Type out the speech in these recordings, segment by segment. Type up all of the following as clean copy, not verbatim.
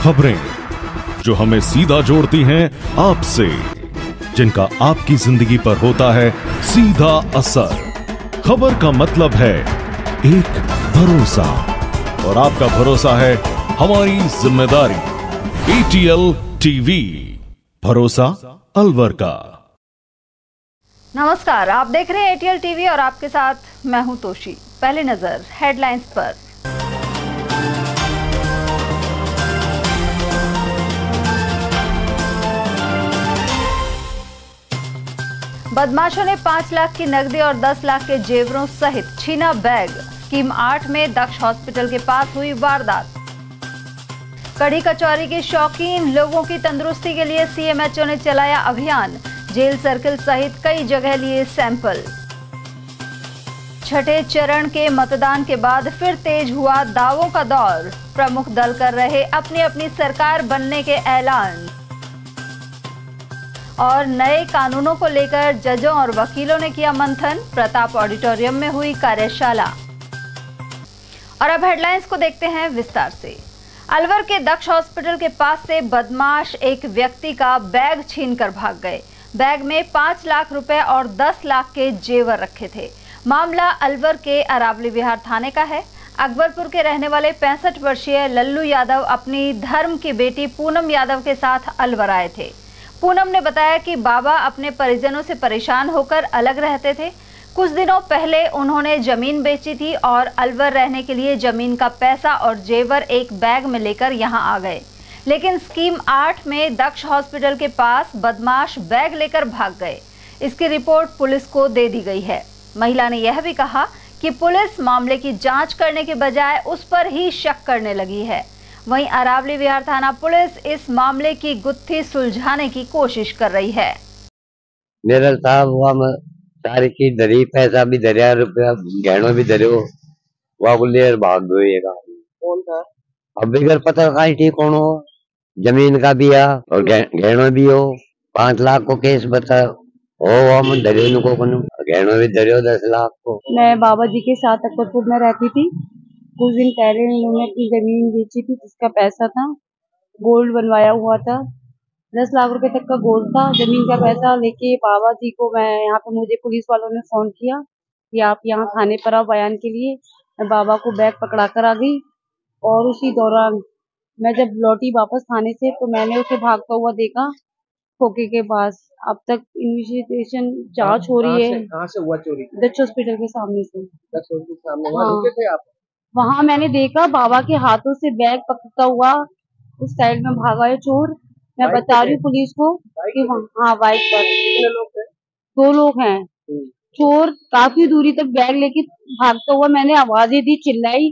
खबरें जो हमें सीधा जोड़ती हैं आपसे, जिनका आपकी जिंदगी पर होता है सीधा असर। खबर का मतलब है एक भरोसा, और आपका भरोसा है हमारी जिम्मेदारी। ATL टीवी, भरोसा अलवर का। नमस्कार, आप देख रहे हैं ATL टीवी और आपके साथ मैं हूं तोशी। पहली नजर हेडलाइंस पर। बदमाशों ने 5 लाख की नकदी और 10 लाख के जेवरों सहित छीना बैग। स्कीम 8 में दक्ष हॉस्पिटल के पास हुई वारदात। कढ़ी कचौरी के शौकीन लोगों की तंदुरुस्ती के लिए CMHO ने चलाया अभियान। जेल सर्किल सहित कई जगह लिए सैंपल। छठे चरण के मतदान के बाद फिर तेज हुआ दावों का दौर। प्रमुख दल कर रहे अपनी अपनी सरकार बनने के ऐलान। और नए कानूनों को लेकर जजों और वकीलों ने किया मंथन। प्रताप ऑडिटोरियम में हुई कार्यशाला। और अब हेडलाइंस को देखते हैं विस्तार से। अलवर के दक्ष हॉस्पिटल के पास से बदमाश एक व्यक्ति का बैग छीनकर भाग गए। बैग में 5 लाख रुपए और 10 लाख के जेवर रखे थे। मामला अलवर के अरावली विहार थाने का है। अकबरपुर के रहने वाले 65 वर्षीय लल्लू यादव अपनी धर्म की बेटी पूनम यादव के साथ अलवर आए थे। पूनम ने बताया कि बाबा अपने परिजनों से परेशान होकर अलग रहते थे। कुछ दिनों पहले उन्होंने जमीन बेची थी और अलवर रहने के लिए जमीन का पैसा और जेवर एक बैग में लेकर यहां आ गए। लेकिन स्कीम 8 में दक्ष हॉस्पिटल के पास बदमाश बैग लेकर भाग गए। इसकी रिपोर्ट पुलिस को दे दी गई है। महिला ने यह भी कहा कि पुलिस मामले की जांच करने के बजाय उस पर ही शक करने लगी है। वहीं अरावली विहार थाना पुलिस इस मामले की गुत्थी सुलझाने की कोशिश कर रही है। मेरा साहब हुआ सारी चीज धरी, पैसा भी धरिया, रुपया गहनों भी धरे, वहाँ को ले भाग गए। कौन था? अब बिगर पता कहीं ठीक कौन हो। जमीन का भी है और गहनों भी हो। 5 लाख को केस बता हो धरियो को, गहनों भी धरियो 10 लाख को। मैं बाबा जी के साथ अकबरपुर में रहती थी। कुछ दिन पहले इन्होंने अपनी जमीन बेची थी जिसका पैसा था। गोल्ड बनवाया हुआ था, 10 लाख रुपए तक का गोल्ड था। जमीन का पैसा लेके बाबा जी को मैं यहाँ पे, मुझे पुलिस वालों ने फोन किया कि आप यहाँ थाने पर आओ बयान के लिए। मैं बाबा को बैग पकड़ा कर आ गई और उसी दौरान मैं जब लौटी वापस थाने से तो मैंने उसे भागता हुआ देखा खोखे के पास। अब तक इन्वेस्टिगेशन जांच हो रही है। कहाँ से हुआ चोरी? दक्ष हॉस्पिटल के सामने से। दक्ष हॉस्पिटल के सामने वहाँ रुके थे आप? वहाँ मैंने देखा बाबा के हाथों से बैग पकड़ता हुआ उस साइड में भागा है चोर। मैं बता रही हूँ पुलिस को कि हाँ, बाइक पर। कितने लोग थे? 2 लोग हैं। चोर काफी दूरी तक बैग लेके भागता हुआ, मैंने आवाजें दी, चिल्लाई,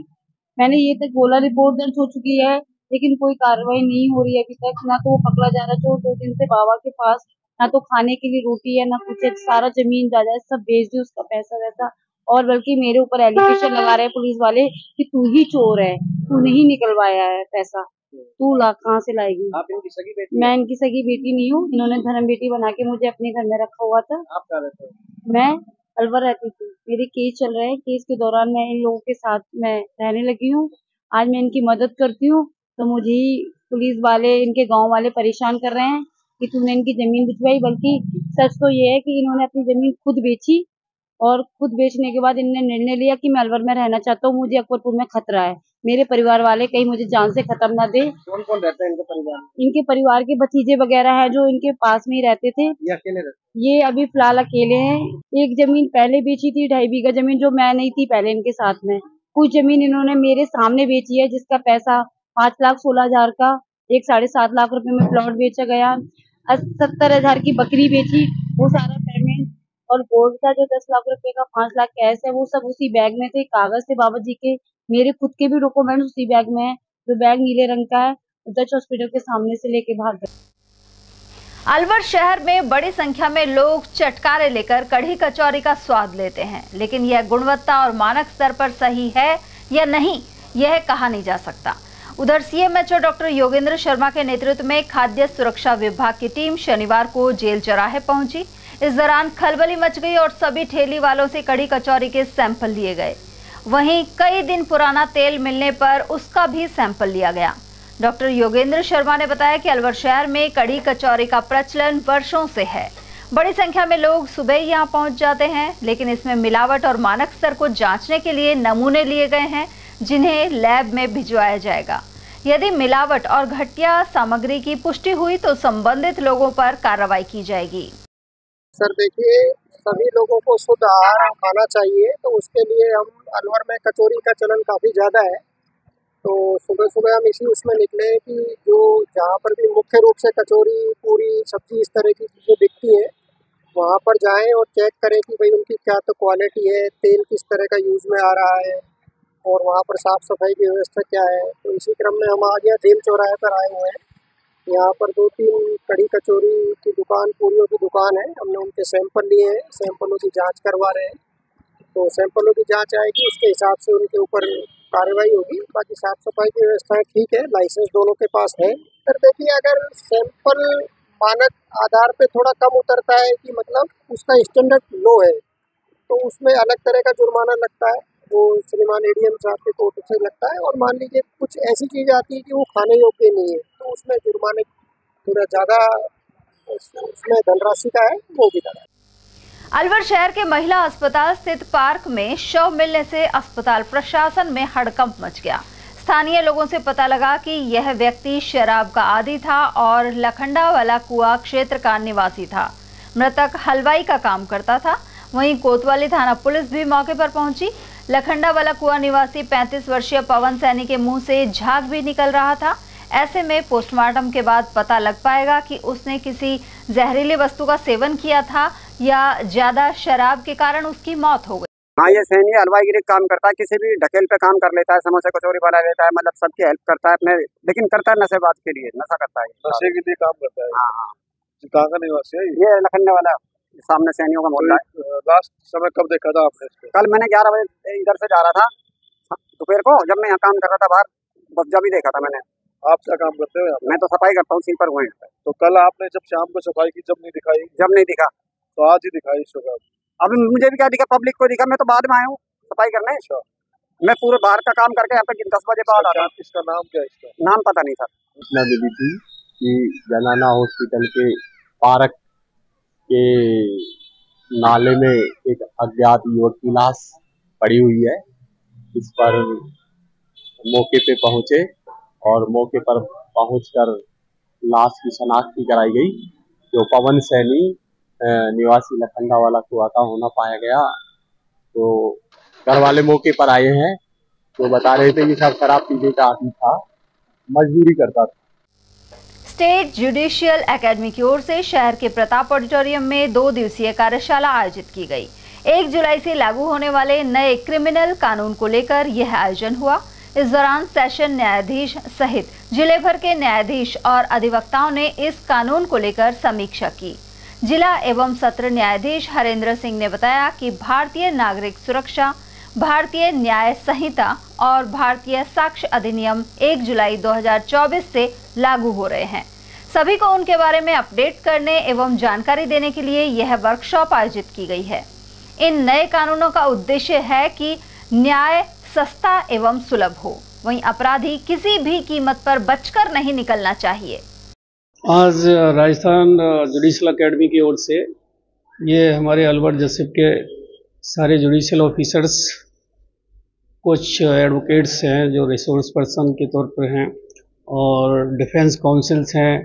मैंने ये तक बोला रिपोर्ट दर्ज हो चुकी है, लेकिन कोई कार्रवाई नहीं हो रही है अभी तक। ना तो वो पकड़ा जा रहा। चोर 2 दिन से बाबा के पास, ना तो खाने के लिए रोटी है ना कुछ है। सारा जमीन जायदाद सब बेच दी, उसका पैसा वैसा। और बल्कि मेरे ऊपर एलिगेशन लगा रहे हैं पुलिस वाले कि तू ही चोर है, तू नहीं निकलवाया है पैसा, तू लाख कहाँ से लाएगी। आप इनकी सगी बेटी? मैं इनकी सगी बेटी नहीं हूँ। इन्होंने धर्म बेटी बना के मुझे अपने घर में रखा हुआ था। आप कहाँ रहते हो? मैं अलवर रहती थी। मेरे केस चल रहे हैं। केस के दौरान मैं इन लोगों के साथ मैं रहने लगी हूँ। आज मैं इनकी मदद करती हूँ तो मुझे पुलिस वाले, इनके गाँव वाले परेशान कर रहे हैं कि तूने इनकी जमीन बिचवाई। बल्कि सच तो ये है कि इन्होंने अपनी जमीन खुद बेची और खुद बेचने के बाद इन्होंने निर्णय लिया कि मैं अलवर में रहना चाहता हूँ, मुझे अकबरपुर में खतरा है। मेरे परिवार वाले कहीं मुझे जान से खत्म ना दे। कौन कौन रहता है इनके परिवार में? इनके परिवार के भतीजे वगैरह हैं जो इनके पास में ही रहते थे। ये अकेले रहते? ये अभी फिलहाल अकेले हैं। एक जमीन पहले बेची थी 2.5 बीघा जमीन, जो मैं नहीं थी पहले इनके साथ में। कुछ जमीन इन्होंने मेरे सामने बेची है जिसका पैसा 5,16,000 का, एक 7.5 लाख रुपए में प्लॉट बेचा गया। 70,000 की बकरी बेची, वो सारा पेमेंट। और गोल्ड का जो 10 लाख रुपए का 5 लाख कैश है वो सब उसी बैग में थे। कागज थे बाबा जी के, मेरे खुद के भी डॉक्यूमेंट उसी बैग में है। जो बैग नीले रंग का है, दक्ष हॉस्पिटल के सामने से लेके भाग गए। अलवर शहर में बड़ी संख्या में लोग चटकारे लेकर कढ़ी कचौरी का स्वाद लेते हैं, लेकिन यह गुणवत्ता और मानक स्तर पर सही है या नहीं, यह कहा नहीं जा सकता। उधर CMHO डॉक्टर योगेंद्र शर्मा के नेतृत्व में खाद्य सुरक्षा विभाग की टीम शनिवार को जेल चौराहे पहुंची। इस दौरान खलबली मच गई और सभी ठेली वालों से कढ़ी कचौरी के सैंपल लिए गए। वहीं कई दिन पुराना तेल मिलने पर उसका भी सैंपल लिया गया। डॉक्टर योगेंद्र शर्मा ने बताया कि अलवर शहर में कड़ी कचौरी का प्रचलन वर्षों से है। बड़ी संख्या में लोग सुबह ही यहाँ पहुँच जाते हैं, लेकिन इसमें मिलावट और मानक स्तर को जांचने के लिए नमूने लिए गए हैं, जिन्हें लैब में भिजवाया जाएगा। यदि मिलावट और घटिया सामग्री की पुष्टि हुई तो संबंधित लोगों पर कार्रवाई की जाएगी। सर देखिए, सभी लोगों को शुद्ध आहार खाना चाहिए, तो उसके लिए हम अलवर में कचौरी का चलन काफ़ी ज़्यादा है। तो सुबह सुबह हम इसी उसमें निकले कि जो जहाँ पर भी मुख्य रूप से कचौरी, पूरी, सब्जी इस तरह की चीज़ें बिकती हैं, वहाँ पर जाएं और चेक करें कि भाई उनकी क्या तो क्वालिटी है, तेल किस तरह का यूज़ में आ रहा है और वहाँ पर साफ़ सफाई की व्यवस्था क्या है। तो इसी क्रम में हम आज यहाँ जेल चौराहे पर आए हुए हैं। यहाँ पर 2-3 कड़ी कचौरी की दुकान, पूरियों की दुकान है। हमने उनके सैंपल लिए हैं, सैंपलों की जांच करवा रहे हैं। तो सैंपलों की जांच आएगी, उसके हिसाब से उनके ऊपर कार्रवाई होगी। बाकी साफ़ सफाई की व्यवस्थाएं ठीक है, लाइसेंस दोनों के पास है। सर देखिए, अगर सैंपल मानक आधार पे थोड़ा कम उतरता है कि मतलब उसका स्टैंडर्ड लो है, तो उसमें अलग तरह का जुर्माना लगता है, वो श्रीमान एडीएम साहब के कोर्ट से लगता है। और मान लीजिए कुछ ऐसी चीज़ आती है कि वो खाने योग्य नहीं है, तो उसमें जुर्माने थोड़ा ज़्यादा उसमें धनराशि का है, वो भी लगा। अलवर शहर के महिला अस्पताल स्थित पार्क में शव मिलने से अस्पताल प्रशासन में हड़कंप मच गया। स्थानीय लोगों से पता लगा कि यह व्यक्ति शराब का आदी था और लखंडा वाला कुआं क्षेत्र का निवासी था। मृतक हलवाई का काम करता था। वहीं कोतवाली थाना पुलिस भी मौके पर पहुंची। लखंडा वाला कुआं निवासी 35 वर्षीय पवन सैनी के मुंह से झाग भी निकल रहा था। ऐसे में पोस्टमार्टम के बाद पता लग पाएगा कि उसने किसी जहरीली वस्तु का सेवन किया था या ज्यादा शराब के कारण उसकी मौत हो गई। हाँ, ये सैनी हलवाईगिरी काम करता है, किसी भी ढकेल पे काम कर लेता है, समोसा कचौरी वाला लेता है, मतलब सबकी हेल्प करता है अपने, लेकिन करता है नशेबाज के लिए, नशा करता है, नशे के लिए काम करता है। हाँ, कहाँ का निवासी है ये लखनऊ वाला, सामने सैनियों का मोहल्ला है। लास्ट समय कब देखा था आपने इसको? कल मैंने 11 बजे इधर से जा रहा था दोपहर को, जब मैं यहाँ काम कर रहा था बाहर, बस जब ही देखा था मैंने। आप क्या काम करते हो? मैं तो सफाई करता हूँ, स्वीपर हुए। तो कल आपने जब शाम को सफाई की, जब नहीं दिखाई? जब नहीं दिखा तो आज ही दिखाई सुबह? अब मुझे भी क्या दिखा, पब्लिक को दिखा, मैं तो बाद में आया हूँ सफाई करने। मैं पूरे बाहर का काम करके यहाँ पे 10 बजे बाद आता। इसका नाम क्या है? इसका नाम पता नहीं सर। सूचना मिली थी कि जनाना हॉस्पिटल के पार्क के नाले में एक अज्ञात युवक की लाश पड़ी हुई है। इस पर मौके पे पहुंचे और मौके पर पहुंचकर लाश की शनाख्त कराई गई, जो पवन सैनी निवासी लखंडा वाला कुआं का होना पाया गया। तो घर वाले मौके पर आए हैं, तो बता रहे थे कि सब शराब पीने का आदमी था, मजदूरी करता था। स्टेट जुडिशियल एकेडमी की ओर से शहर के प्रताप ऑडिटोरियम में 2 दिवसीय कार्यशाला आयोजित की गई। 1 जुलाई से लागू होने वाले नए क्रिमिनल कानून को लेकर यह आयोजन हुआ। इस दौरान सेशन न्यायाधीश सहित जिले भर के न्यायाधीश और अधिवक्ताओं ने इस कानून को लेकर समीक्षा की। जिला एवं सत्र न्यायाधीश हरेंद्र सिंह ने बताया कि भारतीय नागरिक सुरक्षा, भारतीय न्याय संहिता और भारतीय साक्ष्य अधिनियम 1 जुलाई 2024 से लागू हो रहे हैं। सभी को उनके बारे में अपडेट करने एवं जानकारी देने के लिए यह वर्कशॉप आयोजित की गई है। इन नए कानूनों का उद्देश्य है कि न्याय सस्ता एवं सुलभ हो, वहीं अपराधी किसी भी कीमत पर बचकर नहीं निकलना चाहिए। आज राजस्थान जुडिशियल एकेडमी की ओर से ये हमारे अलवर जसीब के सारे जुडिशियल ऑफिसर्स, कुछ एडवोकेट्स हैं जो रिसोर्स पर्सन के तौर पर हैं, और डिफेंस काउंसिल्स हैं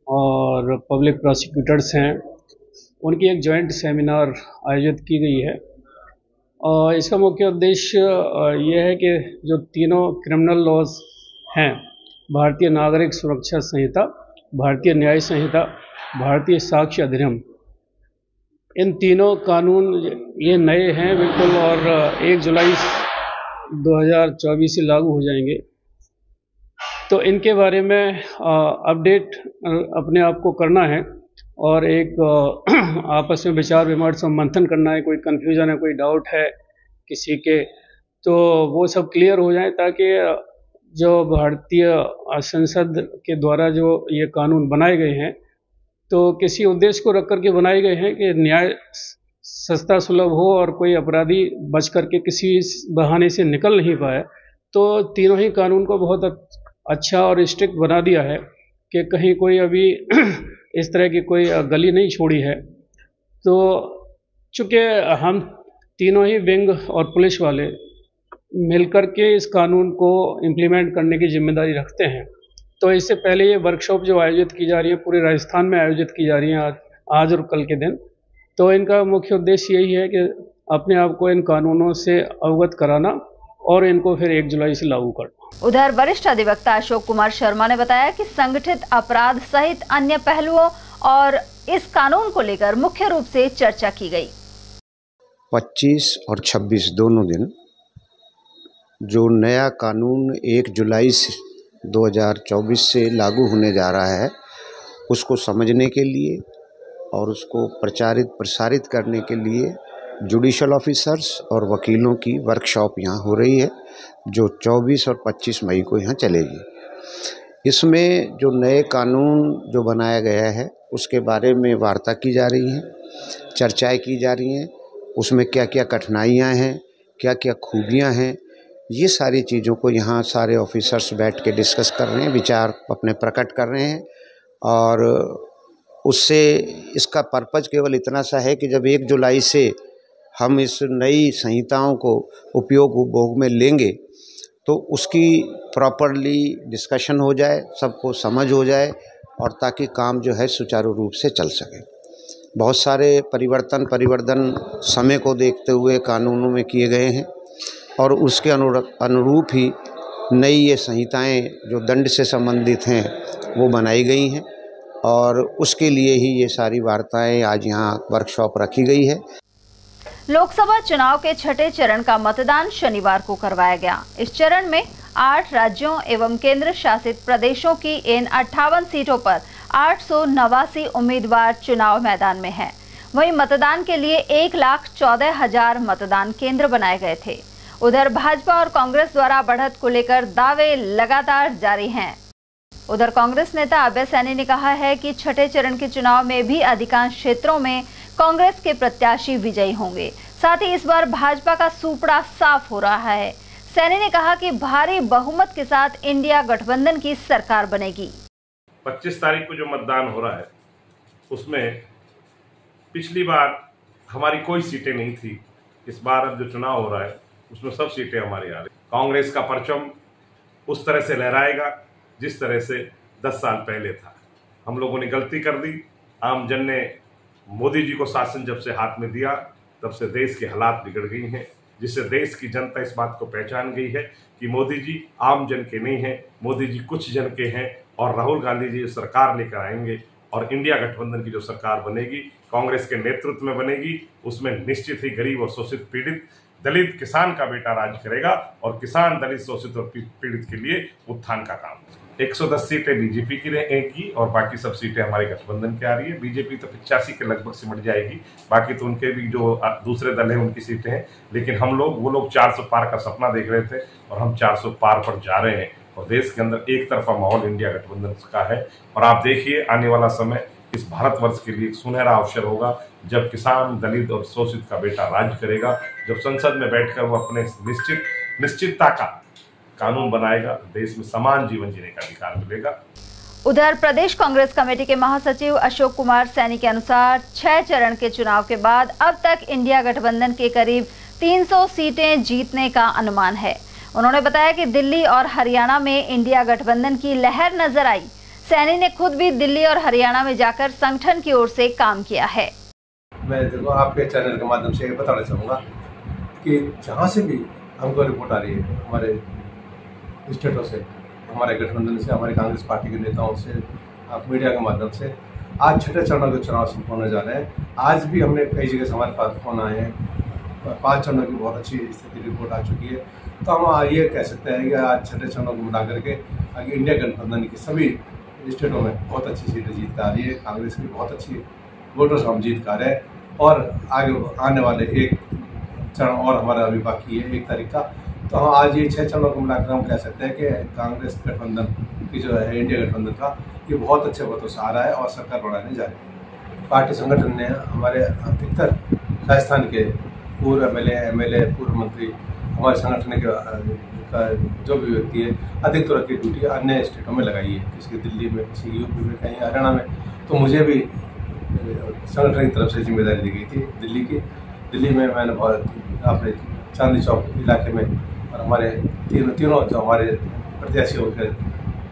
और पब्लिक प्रोसिक्यूटर्स हैं, उनकी एक जॉइंट सेमिनार आयोजित की गई है। और इसका मुख्य उद्देश्य ये है कि जो तीनों क्रिमिनल लॉज हैं, भारतीय नागरिक सुरक्षा संहिता, भारतीय न्याय संहिता, भारतीय साक्ष्य अधिनियम, इन तीनों कानून ये नए हैं बिल्कुल, और 1 जुलाई 2024 से लागू हो जाएंगे। तो इनके बारे में अपडेट अपने आप को करना है और एक आपस में विचार विमर्श और मंथन करना है। कोई कन्फ्यूजन है, कोई डाउट है किसी के, तो वो सब क्लियर हो जाए, ताकि जो भारतीय संसद के द्वारा जो ये कानून बनाए गए हैं, तो किसी उद्देश्य को रख करके बनाए गए हैं कि न्याय सस्ता सुलभ हो और कोई अपराधी बच करके किसी बहाने से निकल नहीं पाए। तो तीनों ही कानून को बहुत अच्छा और स्ट्रिक्ट बना दिया है कि कहीं कोई अभी इस तरह की कोई गली नहीं छोड़ी है। तो चूँकि हम तीनों ही विंग और पुलिस वाले मिलकर के इस कानून को इम्प्लीमेंट करने की जिम्मेदारी रखते हैं, तो इससे पहले ये वर्कशॉप जो आयोजित की जा रही है पूरे राजस्थान में आयोजित की जा रही है आज और कल के दिन, तो इनका मुख्य उद्देश्य यही है कि अपने आप को इन कानूनों से अवगत कराना और इनको फिर 1 जुलाई से लागू करना। उधर वरिष्ठ अधिवक्ता अशोक कुमार शर्मा ने बताया कि संगठित अपराध सहित अन्य पहलुओं और इस कानून को लेकर मुख्य रूप से चर्चा की गई। 25 और 26 दोनों दिन जो नया कानून 1 जुलाई 2024 से लागू होने जा रहा है, उसको समझने के लिए और उसको प्रसारित करने के लिए जुडिशल ऑफिसर्स और वकीलों की वर्कशॉप यहाँ हो रही है, जो 24 और 25 मई को यहाँ चलेगी। इसमें जो नए कानून जो बनाया गया है उसके बारे में वार्ता की जा रही है, चर्चाएं की जा रही हैं, उसमें क्या क्या कठिनाइयाँ हैं, क्या क्या खूबियाँ हैं, ये सारी चीज़ों को यहाँ सारे ऑफिसर्स बैठ के डिस्कस कर रहे हैं, विचार अपने प्रकट कर रहे हैं। और उससे इसका पर्पज़ केवल इतना सा है कि जब 1 जुलाई से हम इस नई संहिताओं को उपभोग में लेंगे तो उसकी प्रॉपरली डिस्कशन हो जाए, सबको समझ हो जाए और ताकि काम जो है सुचारू रूप से चल सके। बहुत सारे परिवर्तन समय को देखते हुए कानूनों में किए गए हैं और उसके अनुरूप ही नई ये संहिताएं जो दंड से संबंधित हैं वो बनाई गई हैं और उसके लिए ही ये सारी वार्ताएं आज यहाँ वर्कशॉप रखी गई है। लोकसभा चुनाव के छठे चरण का मतदान शनिवार को करवाया गया। इस चरण में 8 राज्यों एवं केंद्र शासित प्रदेशों की इन 58 सीटों पर 889 उम्मीदवार चुनाव मैदान में हैं। वहीं मतदान के लिए 1,14,000 मतदान केंद्र बनाए गए थे। उधर भाजपा और कांग्रेस द्वारा बढ़त को लेकर दावे लगातार जारी हैं। उधर कांग्रेस नेता अभय सैनी ने कहा है कि छठे चरण के चुनाव में भी अधिकांश क्षेत्रों में कांग्रेस के प्रत्याशी विजयी होंगे। साथ ही इस बार भाजपा का सूपड़ा साफ हो रहा है। सैनी ने कहा कि भारी बहुमत के साथ इंडिया गठबंधन की सरकार बनेगी। 25 तारीख को जो मतदान हो रहा है उसमें पिछली बार हमारी कोई सीटें नहीं थी। इस बार अब जो चुनाव हो रहा है उसमें सब सीटें हमारी आ रही। कांग्रेस का परचम उस तरह से लहराएगा जिस तरह से 10 साल पहले था। हम लोगों ने गलती कर दी। आम जन ने मोदी जी को शासन जब से हाथ में दिया तब से देश के हालात बिगड़ गई हैं, जिससे देश की जनता इस बात को पहचान गई है कि मोदी जी आम जन के नहीं हैं, मोदी जी कुछ जन के हैं। और राहुल गांधी जी सरकार लेकर आएंगे और इंडिया गठबंधन की जो सरकार बनेगी कांग्रेस के नेतृत्व में बनेगी, उसमें निश्चित ही गरीब और शोषित पीड़ित दलित किसान का बेटा राज करेगा और किसान दलित शोषित और पीड़ित के लिए उत्थान का काम। 110 सीटें बीजेपी की रहेंगी और बाकी सब सीटें हमारे गठबंधन की आ रही है। बीजेपी तो 85 के लगभग सिमट जाएगी, बाकी तो उनके भी जो दूसरे दल हैं उनकी सीटें हैं। लेकिन वो लोग 400 पार का सपना देख रहे थे और हम 400 पार पर जा रहे हैं और देश के अंदर एक तरफा माहौल इंडिया गठबंधन का है। और आप देखिए आने वाला समय इस भारतवर्ष के लिए एक सुनहरा अवसर होगा जब किसान दलित और शोषित का बेटा राज करेगा, जब संसद में बैठकर वो अपने निश्चितता का कानून बनाएगा, देश में समान जीवन जीने का अधिकार मिलेगा। उधर प्रदेश कांग्रेस कमेटी के महासचिव अशोक कुमार सैनी के अनुसार 6 चरण के चुनाव के बाद अब तक इंडिया गठबंधन के करीब 300 सीटें जीतने का अनुमान है। उन्होंने बताया कि दिल्ली और हरियाणा में इंडिया गठबंधन की लहर नजर आई। सैनी ने खुद भी दिल्ली और हरियाणा में जाकर संगठन की ओर से काम किया है। मैं देखो आपके चैनल के माध्यम से बताना चाहूँगा कि जहाँ से भी हमको रिपोर्ट आ रही है हमारे स्टेटों से, हमारे गठबंधन से, हमारे कांग्रेस पार्टी के नेताओं से, आप मीडिया के माध्यम से, आज छठे चरण के चुनाव संपन्न होने जा रहे हैं। आज भी हमने कई जगह से हमारे पास फोन आए हैं, 5 चरणों की बहुत अच्छी स्थिति रिपोर्ट आ चुकी है। तो हम ये कह सकते हैं कि आज छठे चरणों को मिला करके आगे इंडिया गठबंधन की सभी स्टेटों में बहुत अच्छी सीटें जीत कर आ रही है। कांग्रेस की बहुत अच्छी वोटर्स हम जीत कर रहे हैं और आगे आने वाले एक चरण और हमारा अभी बाकी है 1 तारीख का। तो हम आज ये 6 चरणों को मिलाकर हम कह सकते हैं कि कांग्रेस गठबंधन की जो है इंडिया गठबंधन का ये बहुत अच्छे वोटों से आ रहा है और सरकार बनाने जा रही है। पार्टी संगठन ने हमारे अधिकतर राजस्थान के पूर्व MLA, पूर्व मंत्री हमारे संगठन के का जो भी व्यक्ति है अधिक तरह की ड्यूटी अन्य स्टेटों में लगाई है, किसी दिल्ली में, किसी यूपी में, कहीं हरियाणा में। तो मुझे भी संगठन की तरफ से जिम्मेदारी दी गई थी दिल्ली में मैंने बहुत अपने चांदनी चौक इलाके में और हमारे तीनों जो हमारे प्रत्याशी उनके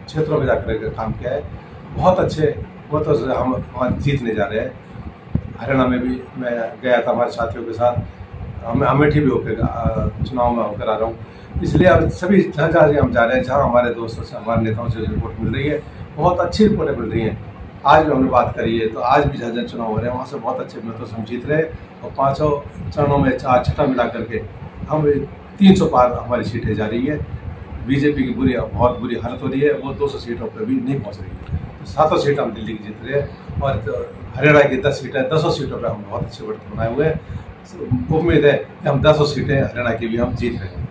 क्षेत्रों में जाकर काम किया है। बहुत अच्छे, बहुत हम वहाँ जीतने जा रहे हैं। हरियाणा में भी मैं गया था हमारे साथियों के साथ, अमेठी भी होकर चुनाव में होकर आ रहा हूँ। इसलिए हम सभी जहाँ हम जा रहे हैं, जहाँ हमारे दोस्तों से, हमारे नेताओं से रिपोर्ट मिल रही है, बहुत अच्छी रिपोर्टें मिल रही हैं। आज भी हमने बात करी है, तो आज भी जहाँ चुनाव हो रहे हैं वहाँ से बहुत अच्छे मतों से हम जीत रहे हैं और 5 चरणों में 4 मिला करके हम 300 पार हमारी सीटें जा रही है। बीजेपी की बहुत बुरी हालत हो रही है, वो 200 सीटों पर भी नहीं पहुँच रही है। तो 700 सीट हम दिल्ली की जीत रहे हैं और हरियाणा की 10 सीटें, 10 सीटों पर हम बहुत अच्छे बढ़त बनाए हुए हैं। उम्मीद है कि हम 10 सीटें हरियाणा की भी हम जीत रहे हैं।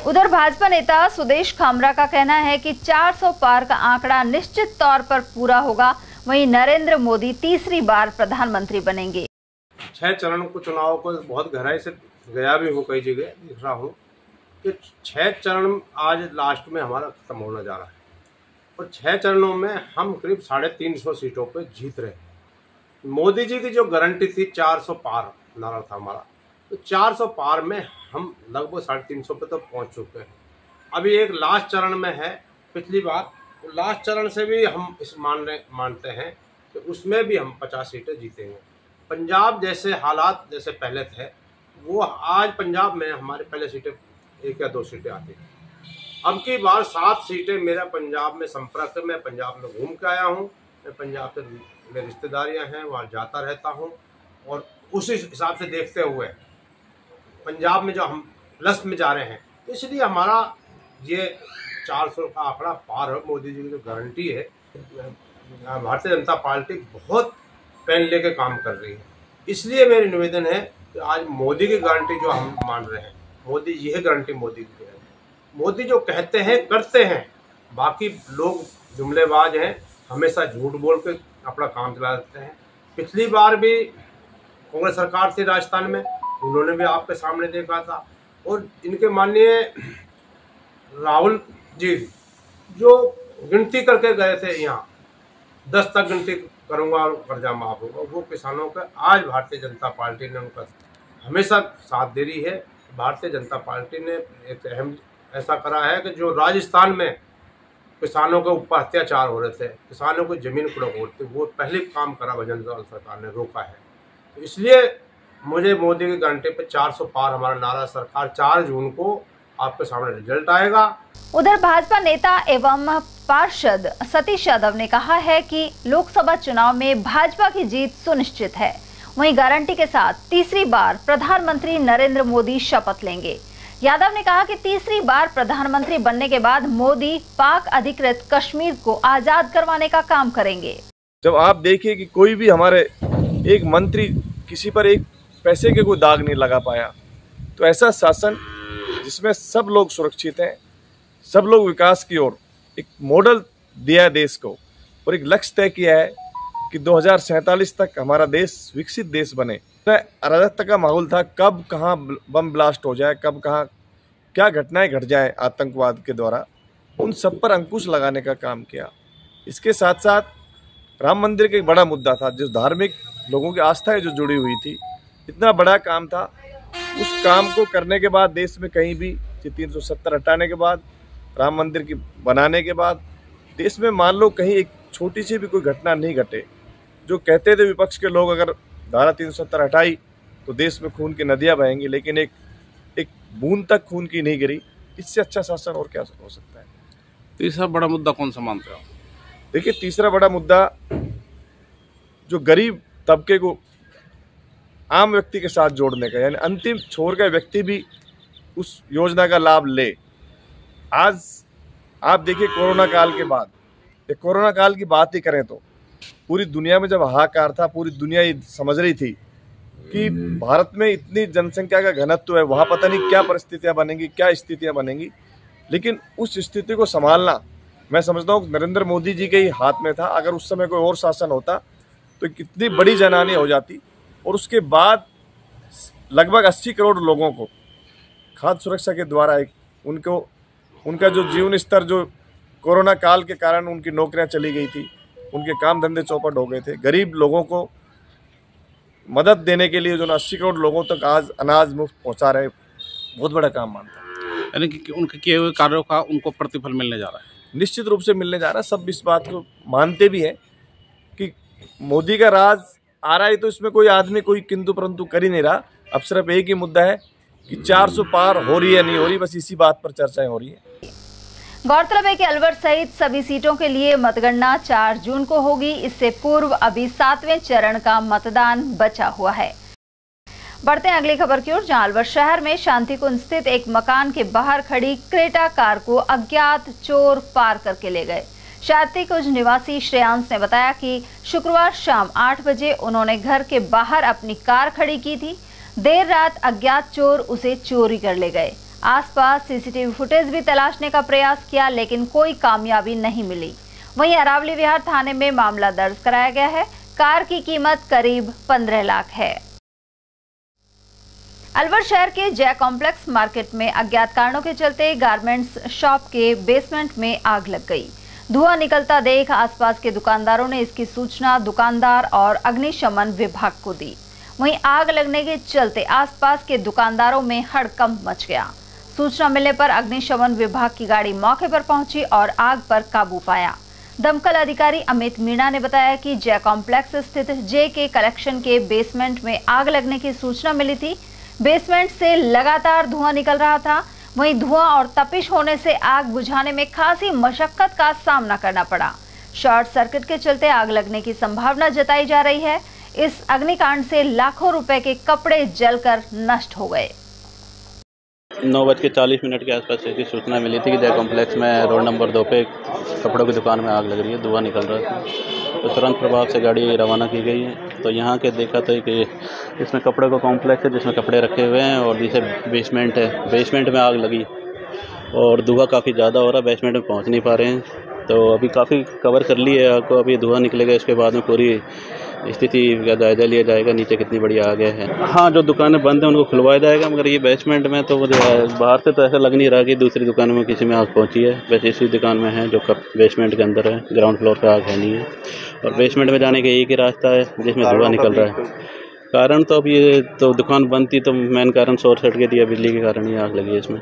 उधर भाजपा नेता सुदेश खामरा का कहना है कि 400 पार का आंकड़ा निश्चित तौर पर पूरा होगा। वहीं नरेंद्र मोदी तीसरी बार प्रधानमंत्री बनेंगे। 6 चरण को चुनाव को बहुत गहराई से गया भी हूँ, कई जगह देख रहा हूँ कि 6 चरण आज लास्ट में हमारा खत्म होने जा रहा है और 6 चरणों में हम करीब 350 सीटों पे जीत रहे हैं। मोदी जी की जो गारंटी थी 400 पार नारा था हमारा, तो 400 पार में हम लगभग 350 पे तो पहुंच चुके हैं। अभी एक लास्ट चरण में है, पिछली बार लास्ट चरण से भी हम इस मानते हैं कि उसमें भी हम 50 सीटें जीतेंगे। पंजाब जैसे हालात जैसे पहले थे, वो आज पंजाब में हमारे पहले सीटें 1 या 2 सीटें आती थी। अब की बार 7 सीटें मेरा पंजाब में संपर्क है। मैं पंजाब में घूम के आया हूँ, मैं पंजाब से मेरी रिश्तेदारियाँ हैं, वहाँ जाता रहता हूँ और उसी हिसाब से देखते हुए पंजाब में जो हम प्लस में जा रहे हैं, तो इसलिए हमारा ये 400 का आंकड़ा पार है। मोदी जी की जो गारंटी है, भारतीय जनता पार्टी बहुत पेन लेके काम कर रही है। इसलिए मेरी निवेदन है कि आज मोदी की गारंटी जो हम मान रहे हैं, मोदी यह गारंटी मोदी की है। मोदी जो कहते हैं करते हैं, बाकी लोग जुमलेबाज हैं, हमेशा झूठ बोल के अपना काम चला देते हैं। पिछली बार भी कांग्रेस सरकार थी राजस्थान में, उन्होंने भी आपके सामने देखा था। और इनके माननीय राहुल जी जो गिनती करके गए थे, यहाँ 10 तक गिनती करूँगा और कर्जा माफ होगा, वो किसानों का आज भारतीय जनता पार्टी ने उनका हमेशा साथ दे रही है। भारतीय जनता पार्टी ने एक अहम ऐसा करा है कि जो राजस्थान में किसानों के ऊपर अत्याचार हो रहे थे, किसानों को जमीन कुड़क हो रही थी, वो पहले काम करा भजन लाल सरकार ने, रोका है। तो इसलिए मुझे मोदी की गारंटी पे 400 पार हमारा नारा सरकार 4 जून को आपके सामने रिजल्ट आएगा। उधर भाजपा नेता एवं पार्षद सतीश यादव ने कहा है कि लोकसभा चुनाव में भाजपा की जीत सुनिश्चित है। वहीं गारंटी के साथ तीसरी बार प्रधानमंत्री नरेंद्र मोदी शपथ लेंगे। यादव ने कहा कि तीसरी बार प्रधानमंत्री बनने के बाद मोदी पाक अधिकृत कश्मीर को आजाद करवाने का काम करेंगे। जब आप देखिए कि कोई भी हमारे एक मंत्री किसी पर एक पैसे के कोई दाग नहीं लगा पाया, तो ऐसा शासन जिसमें सब लोग सुरक्षित हैं, सब लोग विकास की ओर एक मॉडल दिया है देश को और एक लक्ष्य तय किया है कि 2047 तक हमारा देश विकसित देश बने। अराजकता का माहौल था, कब कहाँ बम ब्लास्ट हो जाए, कब कहाँ क्या घटनाएं घट जाए आतंकवाद के द्वारा, उन सब पर अंकुश लगाने का काम किया। इसके साथ साथ राम मंदिर का एक बड़ा मुद्दा था, जो धार्मिक लोगों की आस्थाएं जो जुड़ी हुई थी, इतना बड़ा काम था। उस काम को करने के बाद देश में कहीं भी 370 हटाने के बाद, राम मंदिर की बनाने के बाद देश में मान लो कहीं एक छोटी सी भी कोई घटना नहीं घटे। जो कहते थे विपक्ष के लोग, अगर धारा 370 हटाई तो देश में खून की नदियां बहेंगी, लेकिन एक बूंद तक खून की नहीं गिरी। इससे अच्छा शासन और क्या हो सकता है। तीसरा बड़ा मुद्दा कौन सा मानते हो? देखिए, तीसरा बड़ा मुद्दा जो गरीब तबके को आम व्यक्ति के साथ जोड़ने का, यानी अंतिम छोर का व्यक्ति भी उस योजना का लाभ ले। आज आप देखिए, कोरोना काल के बाद, कोरोना काल की बात ही करें तो पूरी दुनिया में जब हाहाकार था, पूरी दुनिया ये समझ रही थी कि भारत में इतनी जनसंख्या का घनत्व है, वहाँ पता नहीं क्या परिस्थितियाँ बनेंगी, क्या स्थितियाँ बनेंगी। लेकिन उस स्थिति को संभालना, मैं समझता हूँ नरेंद्र मोदी जी के ही हाथ में था। अगर उस समय कोई और शासन होता तो कितनी बड़ी जनहानि हो जाती। और उसके बाद लगभग 80 करोड़ लोगों को खाद्य सुरक्षा के द्वारा एक उनका जो जीवन स्तर जो कोरोना काल के कारण उनकी नौकरियां चली गई थी, उनके काम धंधे चौपट हो गए थे। गरीब लोगों को मदद देने के लिए जो 80 करोड़ लोगों तक आज अनाज मुफ्त पहुंचा रहे, बहुत बड़ा काम मानता है। यानी कि उनके किए हुए कार्यों का उनको प्रतिफल मिलने जा रहा है। निश्चित रूप से मिलने जा रहा है। सब इस बात को मानते भी हैं कि मोदी का राज आ रहा है, तो इसमें कोई आदमी कोई किंतु परंतु कर ही नहीं रहा। अब सिर्फ एक ही मुद्दा है कि 400 पार हो रही है नहीं हो रही, बस इसी बात पर चर्चाएं हो रही है। गौरतलब है कि अलवर सहित सभी सीटों के लिए मतगणना 4 जून को होगी। इससे पूर्व अभी 7वें चरण का मतदान बचा हुआ है। बढ़ते हैं अगली खबर की ओर, जहां अलवर शहर में शांतिकुंज स्थित एक मकान के बाहर खड़ी क्रेटा कार को अज्ञात चोर पार करके ले गए। शांतिकुंज निवासी श्रेयांश ने बताया कि शुक्रवार शाम 8 बजे उन्होंने घर के बाहर अपनी कार खड़ी की थी। देर रात अज्ञात चोर उसे चोरी कर ले गए। आसपास सीसीटीवी फुटेज भी तलाशने का प्रयास किया, लेकिन कोई कामयाबी नहीं मिली। वहीं अरावली विहार थाने में मामला दर्ज कराया गया है। कार की कीमत करीब 15 लाख है। अलवर शहर के जय कॉम्प्लेक्स मार्केट में अज्ञात कारणों के चलते गारमेंट्स शॉप के बेसमेंट में आग लग गई। धुआं निकलता देख आसपास के दुकानदारों ने इसकी सूचना दुकानदार और अग्निशमन विभाग को दी। वहीं आग लगने के चलते आसपास के दुकानदारों में हड़कंप मच गया। सूचना मिलने पर अग्निशमन विभाग की गाड़ी मौके पर पहुंची और आग पर काबू पाया। दमकल अधिकारी अमित मीणा ने बताया कि जय कॉम्प्लेक्स स्थित जेके कलेक्शन के बेसमेंट में आग लगने की सूचना मिली थी। बेसमेंट से लगातार धुआं निकल रहा था। वहीं धुआं और तपिश होने से आग बुझाने में खासी मशक्कत का सामना करना पड़ा। शॉर्ट सर्किट के चलते आग लगने की संभावना जताई जा रही है। इस अग्निकांड से लाखों रुपए के कपड़े जलकर नष्ट हो गए। 9:40 के आसपास ऐसी सूचना मिली थी कि जय कॉम्प्लेक्स में रोड नंबर 2 पे कपड़ों की दुकान में आग लग रही है, धुआं निकल रहा है। तो तुरंत प्रभाव से गाड़ी रवाना की गई है। तो यहाँ के देखा था कि इसमें कपड़ों का कॉम्प्लेक्स है जिसमें कपड़े रखे हुए हैं और जैसे बेसमेंट है, बेसमेंट में आग लगी और धुआं काफ़ी ज़्यादा हो रहा है, बेसमेंट में पहुँच नहीं पा रहे हैं। तो अभी काफ़ी कवर कर ली है आग को, अभी धुआं निकलेगा, इसके बाद में पूरी स्थिति का जायजा लिया जाएगा, नीचे कितनी बड़ी आग है। हाँ, जो दुकानें बंद हैं उनको खुलवाया जाएगा, मगर ये बेसमेंट में तो जो है बाहर से तो ऐसा लग नहीं रहा कि दूसरी दुकान में किसी में आग पहुंची है। वैसे इसी दुकान में है जो बेसमेंट के अंदर है, ग्राउंड फ्लोर पे आग है नहीं है। और बेसमेंट में जाने का एक ही रास्ता है जिसमें धुआं निकल रहा है। कारण तो अब ये तो दुकान बंद थी, तो मेन कारण शॉर्ट सर्किट या बिजली के कारण ही आग लगी है इसमें।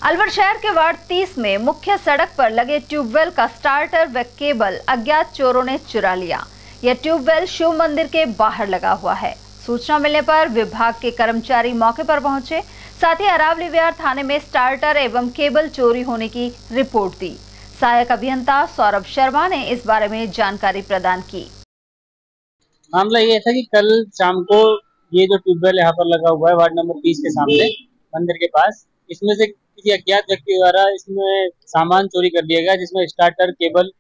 अलवर शहर के वार्ड 30 में मुख्य सड़क पर लगे ट्यूबवेल का स्टार्टर व केबल अज्ञात चोरों ने चुरा लिया। यह ट्यूबवेल शिव मंदिर के बाहर लगा हुआ है। सूचना मिलने पर विभाग के कर्मचारी मौके पर पहुंचे, साथ ही अरावली विहार थाने में स्टार्टर एवं केबल चोरी होने की रिपोर्ट दी। सहायक अभियंता सौरभ शर्मा ने इस बारे में जानकारी प्रदान की। मामला ये था कि कल शाम को ये जो ट्यूबवेल यहाँ पर लगा हुआ है वार्ड नंबर 30 के सामने मंदिर के पास, इसमें से किसी अज्ञात व्यक्ति द्वारा इसमें सामान चोरी कर लिया गया, जिसमें स्टार्टर, केबल,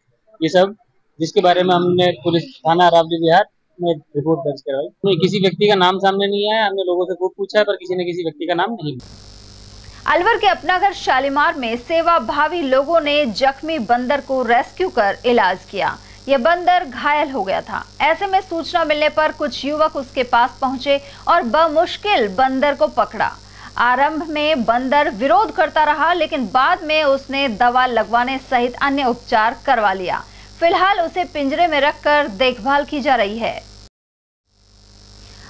ये सब, जिसके बारे में हमने पुलिस थाना अरावली विहार में रिपोर्ट दर्ज करवाई। किसी व्यक्ति का नाम सामने नहीं आया, हमने लोगों से खूब पूछा पर किसी ने किसी व्यक्ति का नाम नहीं। अलवर के अपनागर शालीमार में सेवा भावी लोगों ने जख्मी बंदर को रेस्क्यू कर इलाज किया। यह बंदर घायल हो गया था। ऐसे में सूचना मिलने पर कुछ युवक उसके पास पहुंचे और बमुश्किल बंदर को पकड़ा। आरंभ में बंदर विरोध करता रहा, लेकिन बाद में उसने दवा लगवाने सहित अन्य उपचार करवा लिया। फिलहाल उसे पिंजरे में रखकर देखभाल की जा रही है।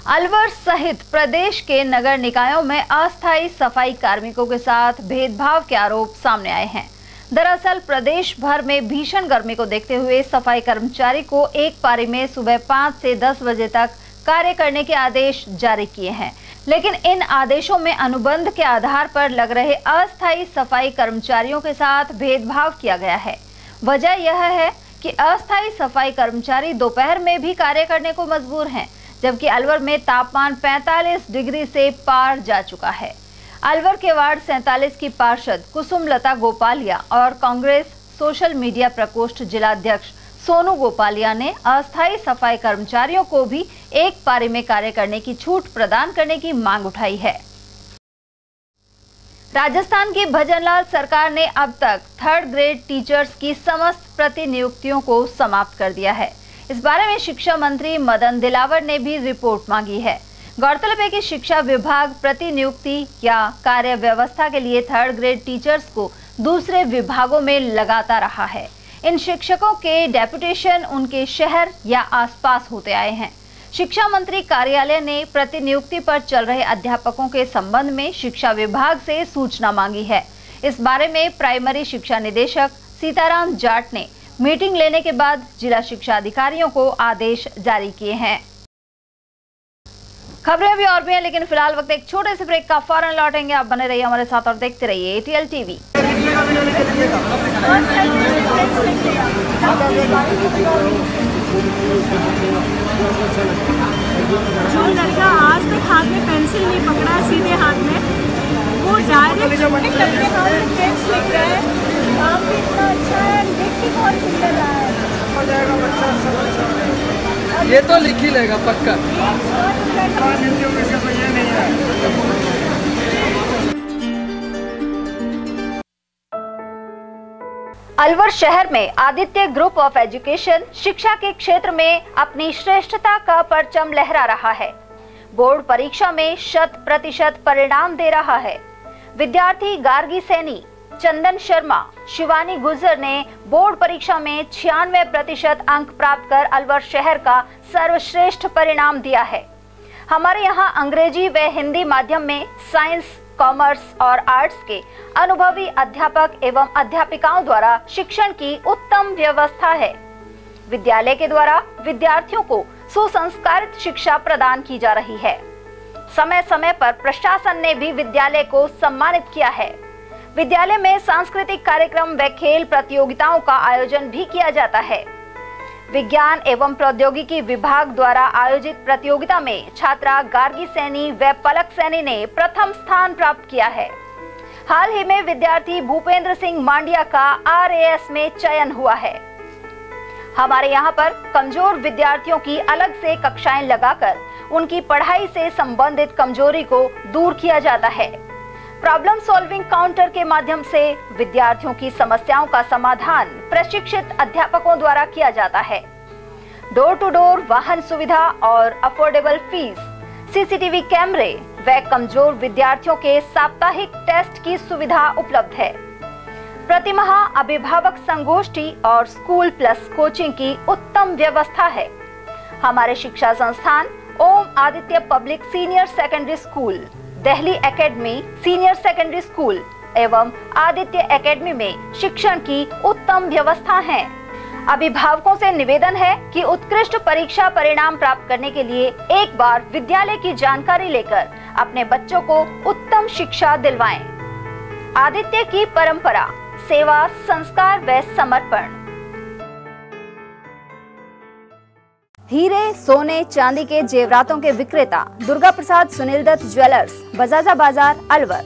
अलवर सहित प्रदेश के नगर निकायों में अस्थायी सफाई कार्मिकों के साथ भेदभाव के आरोप सामने आए हैं। दरअसल प्रदेश भर में भीषण गर्मी को देखते हुए सफाई कर्मचारी को एक पारी में सुबह 5 से 10 बजे तक कार्य करने के आदेश जारी किए हैं, लेकिन इन आदेशों में अनुबंध के आधार पर लग रहे अस्थायी सफाई कर्मचारियों के साथ भेदभाव किया गया है। वजह यह है कि अस्थायी सफाई कर्मचारी दोपहर में भी कार्य करने को मजबूर हैं, जबकि अलवर में तापमान 45 डिग्री से पार जा चुका है। अलवर के वार्ड 47 की पार्षद कुसुमलता गोपालिया और कांग्रेस सोशल मीडिया प्रकोष्ठ जिलाध्यक्ष सोनू गोपालिया ने अस्थायी सफाई कर्मचारियों को भी एक पारी में कार्य करने की छूट प्रदान करने की मांग उठाई है। राजस्थान की भजनलाल सरकार ने अब तक 3rd ग्रेड टीचर्स की समस्त प्रतिनियुक्तियों को समाप्त कर दिया है। इस बारे में शिक्षा मंत्री मदन दिलावर ने भी रिपोर्ट मांगी है। गौरतलब है कि शिक्षा विभाग प्रतिनियुक्ति या कार्य व्यवस्था के लिए 3rd ग्रेड टीचर्स को दूसरे विभागों में लगाता रहा है। इन शिक्षकों के डेपुटेशन उनके शहर या आसपास होते आए हैं। शिक्षा मंत्री कार्यालय ने प्रतिनियुक्ति पर चल रहे अध्यापकों के संबंध में शिक्षा विभाग से सूचना मांगी है। इस बारे में प्राइमरी शिक्षा निदेशक सीताराम जाट ने मीटिंग लेने के बाद जिला शिक्षा अधिकारियों को आदेश जारी किए हैं। खबरें भी और भी हैं, लेकिन फिलहाल वक्त एक छोटे से ब्रेक का, फौरन लौटेंगे। आप बने रहिए हमारे साथ और देखते रहिए ATL TV। जो लड़का आज तक हाथ में पेंसिल नहीं पकड़ा है सीधे हाथ में, वो डायरेक्ट अपने हाथ में पेंस लिख रहा है। काम भी इतना अच्छा है, लिख भी बहुत सुंदर रहा है। हो जाएगा बच्चा, सब अच्छा है। ये तो लिख ही लेगा पक्का। अलवर शहर में आदित्य ग्रुप ऑफ एजुकेशन शिक्षा के क्षेत्र में अपनी श्रेष्ठता का परचम लहरा रहा है। बोर्ड परीक्षा में 100% परिणाम दे रहा है। विद्यार्थी गार्गी सैनी, चंदन शर्मा, शिवानी गुर्जर ने बोर्ड परीक्षा में 96% अंक प्राप्त कर अलवर शहर का सर्वश्रेष्ठ परिणाम दिया है। हमारे यहाँ अंग्रेजी व हिंदी माध्यम में साइंस, कॉमर्स और आर्ट्स के अनुभवी अध्यापक एवं अध्यापिकाओं द्वारा शिक्षण की उत्तम व्यवस्था है। विद्यालय के द्वारा विद्यार्थियों को सुसंस्कारित शिक्षा प्रदान की जा रही है। समय समय पर प्रशासन ने भी विद्यालय को सम्मानित किया है। विद्यालय में सांस्कृतिक कार्यक्रम व खेल प्रतियोगिताओं का आयोजन भी किया जाता है। विज्ञान एवं प्रौद्योगिकी विभाग द्वारा आयोजित प्रतियोगिता में छात्रा गार्गी सैनी व पलक सैनी ने प्रथम स्थान प्राप्त किया है। हाल ही में विद्यार्थी भूपेंद्र सिंह मांडिया का RAS में चयन हुआ है। हमारे यहाँ पर कमजोर विद्यार्थियों की अलग से कक्षाएं लगाकर उनकी पढ़ाई से संबंधित कमजोरी को दूर किया जाता है। प्रॉब्लम सॉल्विंग काउंटर के माध्यम से विद्यार्थियों की समस्याओं का समाधान प्रशिक्षित अध्यापकों द्वारा किया जाता है। डोर टू डोर वाहन सुविधा और अफोर्डेबल फीस, CCTV कैमरे व कमजोर विद्यार्थियों के साप्ताहिक टेस्ट की सुविधा उपलब्ध है। प्रतिमाह अभिभावक संगोष्ठी और स्कूल प्लस कोचिंग की उत्तम व्यवस्था है। हमारे शिक्षा संस्थान Om Aditya public senior secondary school, Delhi academy senior secondary school एवं आदित्य एकेडमी में शिक्षण की उत्तम व्यवस्था है। अभिभावकों से निवेदन है कि उत्कृष्ट परीक्षा परिणाम प्राप्त करने के लिए एक बार विद्यालय की जानकारी लेकर अपने बच्चों को उत्तम शिक्षा दिलवाएं। आदित्य की परंपरा, सेवा, संस्कार व समर्पण। हीरे, सोने, चांदी के जेवरातों के विक्रेता दुर्गा प्रसाद सुनील दत्त ज्वेलर्स, बजाजा बाजार, अलवर।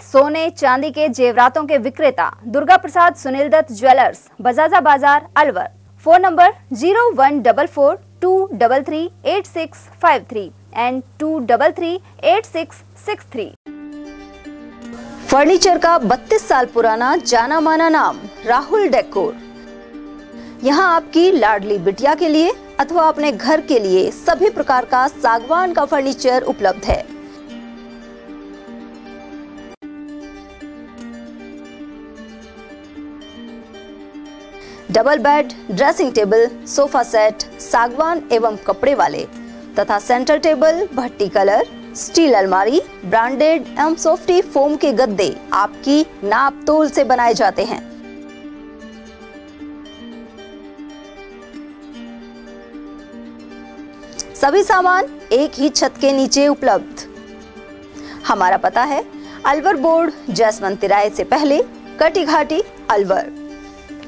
सोने चांदी के जेवरातों के विक्रेता दुर्गा प्रसाद सुनील दत्त ज्वेलर्स, बजाजा बाजार, Alwar. Phone number 0144233863 and 2338663। Furniture का 32 साल पुराना जाना माना नाम राहुल डेकोर। यहाँ आपकी लाडली बिटिया के लिए अथवा अपने घर के लिए सभी प्रकार का सागवान का फर्नीचर उपलब्ध है। Double bed, dressing table, sofa set, सागवान एवं कपड़े वाले तथा सेंटर टेबल, भट्टी कलर, स्टील अलमारी, ब्रांडेड एवं सॉफ्टी फोम के गद्दे आपकी नाप तोल से बनाए जाते हैं। सभी सामान एक ही छत के नीचे उपलब्ध। हमारा पता है अलवर बोर्ड, जसवंत तिराहे से पहले, Kati Ghati, Alwar.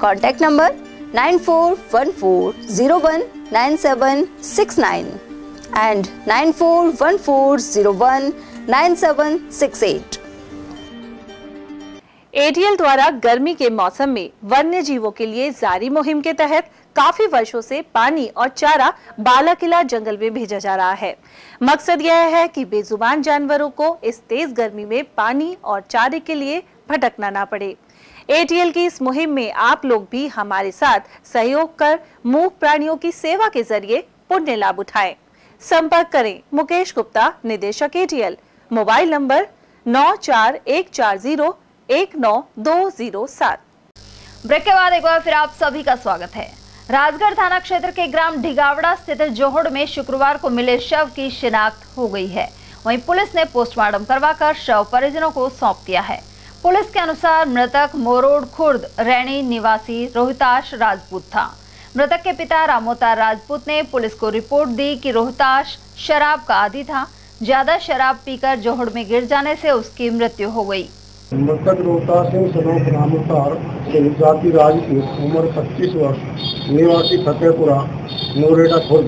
Contact number 9414019769 and 9414019768। ATL द्वारा गर्मी के मौसम में वन्य जीवों के लिए जारी मुहिम के तहत काफी वर्षों से पानी और चारा बालाकिला जंगल में भेजा जा रहा है। मकसद यह है कि बेजुबान जानवरों को इस तेज गर्मी में पानी और चारे के लिए भटकना ना पड़े। ATL की इस मुहिम में आप लोग भी हमारे साथ सहयोग कर मूक प्राणियों की सेवा के जरिए पुण्य लाभ उठाएं। संपर्क करें मुकेश गुप्ता, निदेशक ATL, मोबाइल नंबर 9414019207। ब्रेक के बाद एक बार फिर आप सभी का स्वागत है। राजगढ़ थाना क्षेत्र के ग्राम ढिगावड़ा स्थित जोहड़ में शुक्रवार को मिले शव की शिनाख्त हो गई है। वहीं पुलिस ने पोस्टमार्टम करवाकर शव परिजनों को सौंप दिया है। पुलिस के अनुसार मृतक मोरोड खुर्द रैणी निवासी रोहिताश राजपूत था। मृतक के पिता रामोतार राजपूत ने पुलिस को रिपोर्ट दी कि रोहिताश शराब का आदी था। ज्यादा शराब पीकर जोहड़ में गिर जाने से उसकी मृत्यु हो गई। मृतक रोहताश सिंह सनोफ रामोतार जाति राजपूत, उम्र 25 वर्ष, निवासी फतेहपुरा नोरेटा खुर्द,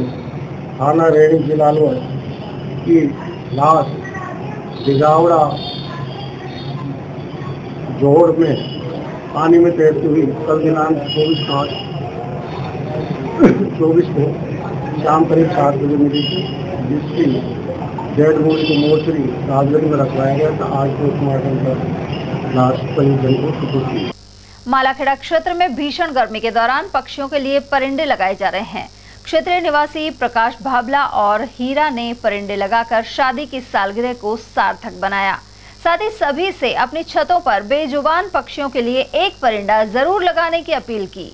थाना रेणी, जिला अलवर की लाश ढिगावड़ा जोहड़ में पानी में तैरती हुई कल दिनांक 24 को शाम करीब 7 बजे मिली थी, जिसकी डेड बॉडी को मोर्चरी राजगढ़ में रखवाया गया था। आज पोस्टमार्टम कर लाश परिजन को सुपुर्द की। मालाखेड़ा क्षेत्र में भीषण गर्मी के दौरान पक्षियों के लिए परिंदे लगाए जा रहे हैं। क्षेत्रीय निवासी प्रकाश भाबला और हीरा ने परिंदे लगाकर शादी की सालगिरह को सार्थक बनाया। साथ ही सभी से अपनी छतों पर बेजुबान पक्षियों के लिए एक परिंदा जरूर लगाने की अपील की।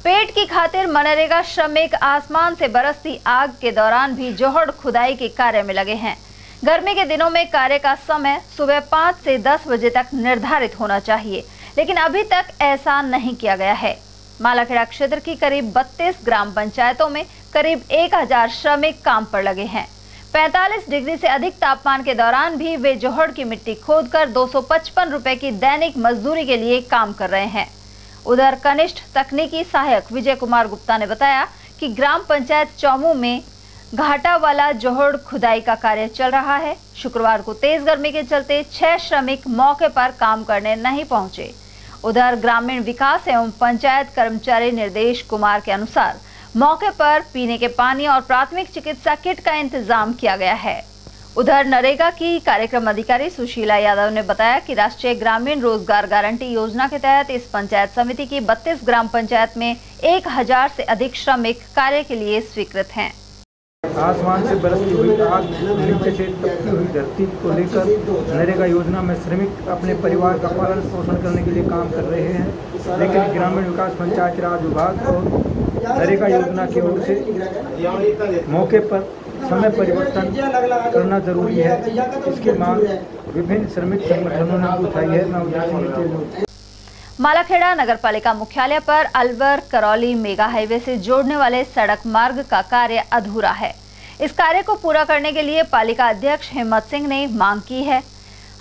पेट की खातिर मनरेगा श्रमिक आसमान से बरसती आग के दौरान भी जोहड़ खुदाई के कार्य में लगे हैं। गर्मी के दिनों में कार्य का समय सुबह 5 से 10 बजे तक निर्धारित होना चाहिए, लेकिन अभी तक ऐसा नहीं किया गया है। मालाखेड़ा क्षेत्र की करीब 32 ग्राम पंचायतों में करीब 1000 श्रमिक काम पर लगे हैं। 45 डिग्री से अधिक तापमान के दौरान भी वे जोहड़ की मिट्टी खोदकर 255 रुपए की दैनिक मजदूरी के लिए काम कर रहे हैं। उधर कनिष्ठ तकनीकी सहायक विजय कुमार गुप्ता ने बताया कि ग्राम पंचायत चौमू में घाटा वाला जोहड़ खुदाई का कार्य चल रहा है। शुक्रवार को तेज गर्मी के चलते 6 श्रमिक मौके पर काम करने नहीं पहुंचे। उधर ग्रामीण विकास एवं पंचायत कर्मचारी निर्देश कुमार के अनुसार मौके पर पीने के पानी और प्राथमिक चिकित्सा किट का इंतजाम किया गया है। उधर नरेगा की कार्यक्रम अधिकारी सुशीला यादव ने बताया कि राष्ट्रीय ग्रामीण रोजगार गारंटी योजना के तहत इस पंचायत समिति की 32 ग्राम पंचायत में 1000 से अधिक श्रमिक कार्य के लिए स्वीकृत हैं। आसमान से बरसती हुई आग, नीचे से तपती हुई धरती को लेकर नरेगा योजना में श्रमिक अपने परिवार का पालन पोषण करने के लिए काम कर रहे हैं, लेकिन ग्रामीण विकास पंचायत राज विभाग और नरेगा योजना की ओर से मौके पर समय परिवर्तन करना जरूरी है। इसकी मांग विभिन्न श्रमिक संगठनों ने उठाई है। मालाखेड़ा नगरपालिका मुख्यालय पर अलवर करौली मेगा हाईवे से जोड़ने वाले सड़क मार्ग का कार्य अधूरा है। इस कार्य को पूरा करने के लिए पालिका अध्यक्ष हिम्मत सिंह ने मांग की है।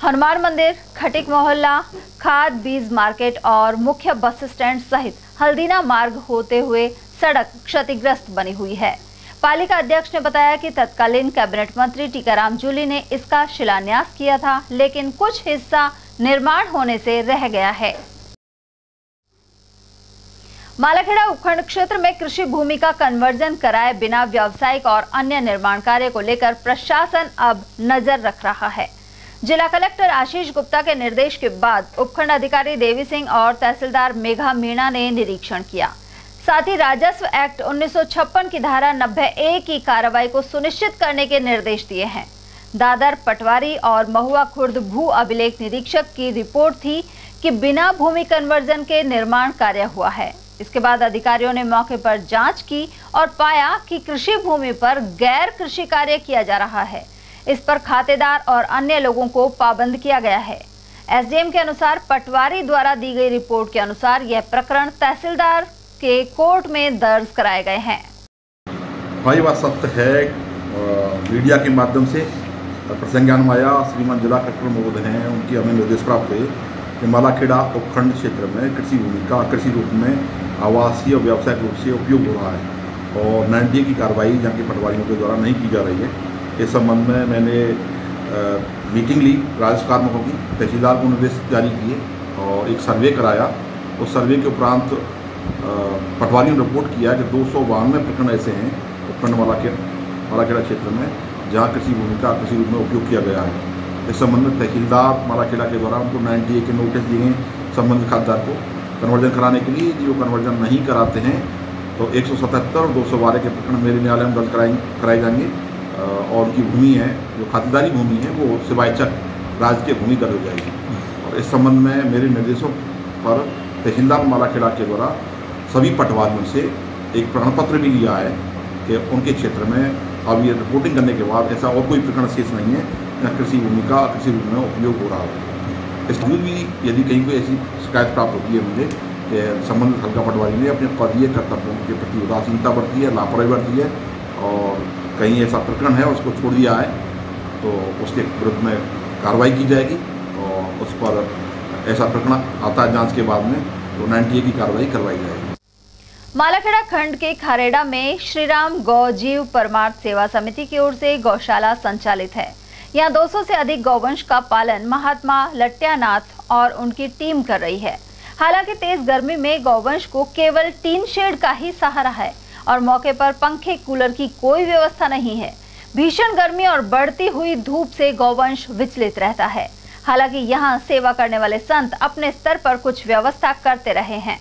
हनुमान मंदिर, खटिक मोहल्ला, खाद बीज मार्केट और मुख्य बस स्टैंड सहित हल्दीना मार्ग होते हुए सड़क क्षतिग्रस्त बनी हुई है। पालिका अध्यक्ष ने बताया कि तत्कालीन कैबिनेट मंत्री टीकाराम जूली ने इसका शिलान्यास किया था, लेकिन कुछ हिस्सा निर्माण होने से रह गया है। मालाखेड़ा उपखंड क्षेत्र में कृषि भूमि का कन्वर्जन कराए बिना व्यावसायिक और अन्य निर्माण कार्य को लेकर प्रशासन अब नजर रख रहा है। जिला कलेक्टर आशीष गुप्ता के निर्देश के बाद उपखंड अधिकारी देवी सिंह और तहसीलदार मेघा मीणा ने निरीक्षण किया। साथ ही राजस्व एक्ट 1956 की धारा 90A की कार्रवाई को सुनिश्चित करने के निर्देश दिए हैं। दादर, पटवारी और महुआ खुर्द भू अभिलेख निरीक्षक की रिपोर्ट थी कि बिना भूमि कन्वर्जन के निर्माण कार्य हुआ है। इसके बाद अधिकारियों ने मौके पर जांच की और पाया कि कृषि भूमि पर गैर कृषि कार्य किया जा रहा है। इस पर खातेदार और अन्य लोगों को पाबंद किया गया है। एसडीएम के अनुसार पटवारी द्वारा दी गई रिपोर्ट के अनुसार यह प्रकरण तहसीलदार के कोर्ट में दर्ज कराए गए हैं। भाई बात सत्य है, मीडिया के माध्यम से प्रसंज्ञान में आया। श्रीमान जिला कलेक्टर महोदय हैं, उनकी हमें निर्देश प्राप्त हुए कि मालाखेड़ा उपखंड क्षेत्र में कृषि भूमि का कृषि रूप में आवासीय और व्यावसायिक रूप से उपयोग हो रहा है और 90 की कार्रवाई यहाँ के पटवारियों के द्वारा नहीं की जा रही है। इस संबंध में मैंने मीटिंग ली राजस्व कार्मिकों की, तहसीलदार को निर्देश जारी किए और एक सर्वे कराया। उस सर्वे के उपरांत पटवारियों ने रिपोर्ट किया कि 292 प्रकरण ऐसे हैं उपखंड मालाखेड़ा क्षेत्र में जहाँ कृषि भूमि का कृषि रूप में उपयोग किया गया है। इस संबंध में तहसीलदार मालाखेड़ा के द्वारा उनको 90 के नोटिस दिए हैं संबंधित खातेदार को कन्वर्जन कराने के लिए। जो कन्वर्जन नहीं कराते हैं तो 177 और 212 के प्रकरण मेरे न्यायालय में दर्ज कराए जाएंगे और उनकी भूमि है जो खातेदारी भूमि है वो सिवायचक राज्य की भूमि दर्ज हो जाएगी। और इस संबंध में मेरे निर्देशों पर तहसीलदार मालाखेड़ा के द्वारा सभी पटवारियों से एक प्रमाण पत्र भी लिया है कि उनके क्षेत्र में अब ये रिपोर्टिंग करने के बाद ऐसा और कोई प्रकरण शेष नहीं है जहाँ कृषि भूमि का कृषि रूप में उपयोग हो रहा हो। इस भी यदि कहीं कोई ऐसी शिकायत प्राप्त होती है मुझे कि संबंधित हल्का पटवारी ने अपने पदीय कर्तव्यों के प्रति उदासीनता बरती है, लापरवाही बरती है और कहीं ऐसा प्रकरण है उसको छोड़ दिया है तो उसके विरुद्ध में कार्रवाई की जाएगी और उस पर ऐसा प्रकरण आता है जांच के बाद में तो 90A की कार्रवाई करवाई जाएगी। मालाखेड़ा खंड के खारेड़ा में श्रीराम गौ जीव परमार्थ सेवा समिति की ओर से गौशाला संचालित है। यहाँ 200 से अधिक गौवंश का पालन महात्मा लट्यानाथ और उनकी टीम कर रही है। हालांकि तेज गर्मी में गौवंश को केवल टीन शेड का ही सहारा है और मौके पर पंखे कूलर की कोई व्यवस्था नहीं है। भीषण गर्मी और बढ़ती हुई धूप से गौवंश विचलित रहता है। हालांकि यहाँ सेवा करने वाले संत अपने स्तर पर कुछ व्यवस्था करते रहे हैं।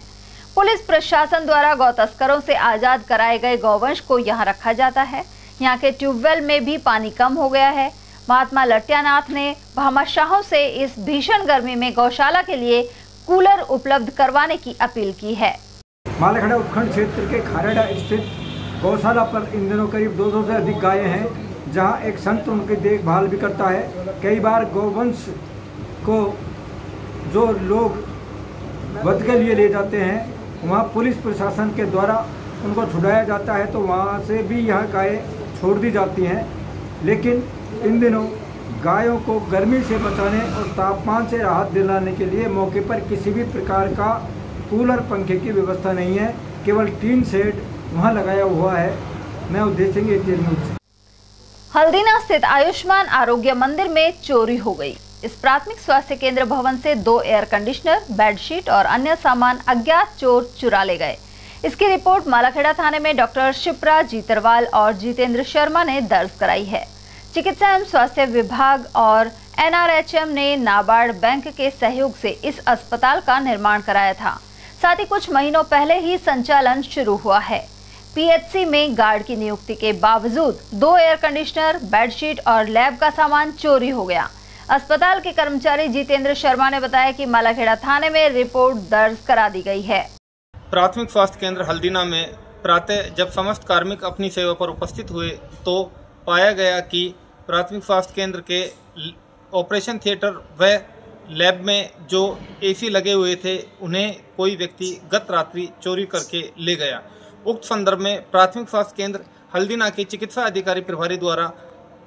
पुलिस प्रशासन द्वारा गौ तस्करों से आजाद कराए गए गौवंश को यहाँ रखा जाता है। यहाँ के ट्यूबवेल में भी पानी कम हो गया है। महात्मा लट्यानाथ ने भामाशाहों से इस भीषण गर्मी में गौशाला के लिए कूलर उपलब्ध करवाने की अपील की है। मालाखेड़ा उपखंड क्षेत्र के खारेड़ा स्थित गौशाला पर इन दिनों करीब 200 से अधिक गायें हैं, जहां एक संत उनकी देखभाल भी करता है। कई बार गौवंश को जो लोग वध के लिए ले जाते हैं वहां पुलिस प्रशासन के द्वारा उनको छुड़ाया जाता है तो वहां से भी यह गायें छोड़ दी जाती हैं। लेकिन इन दिनों गायों को गर्मी से बचाने और तापमान से राहत दिलाने के लिए मौके पर किसी भी प्रकार का कूलर पंखे की व्यवस्था नहीं है, केवल टीन शेड वहां लगाया हुआ है। मैं उद्देश्य न्यूज। हल्दीना स्थित आयुष्मान आरोग्य मंदिर में चोरी हो गई। इस प्राथमिक स्वास्थ्य केंद्र भवन से 2 एयर कंडीशनर, बेडशीट और अन्य सामान अज्ञात चोर चुरा ले गए। इसकी रिपोर्ट मालाखेड़ा थाने में डॉक्टर शिप्रा जीतरवाल और जितेंद्र शर्मा ने दर्ज कराई है। चिकित्सा एवं स्वास्थ्य विभाग और NRHM ने नाबार्ड बैंक के सहयोग से इस अस्पताल का निर्माण कराया था। साथ ही कुछ महीनों पहले ही संचालन शुरू हुआ है। PHC में गार्ड की नियुक्ति के बावजूद 2 एयर कंडीशनर, बेडशीट और लैब का सामान चोरी हो गया। अस्पताल के कर्मचारी जितेंद्र शर्मा ने बताया कि मालाखेड़ा थाने में रिपोर्ट दर्ज करा दी गई है। प्राथमिक स्वास्थ्य केंद्र हल्दीना में प्रातः जब समस्त कार्मिक अपनी सेवा पर उपस्थित हुए तो पाया गया कि प्राथमिक स्वास्थ्य केंद्र के ऑपरेशन थिएटर व लैब में जो AC लगे हुए थे उन्हें कोई व्यक्ति गत रात्रि चोरी करके ले गया। उक्त संदर्भ में प्राथमिक स्वास्थ्य केंद्र हल्दीना के चिकित्सा अधिकारी प्रभारी द्वारा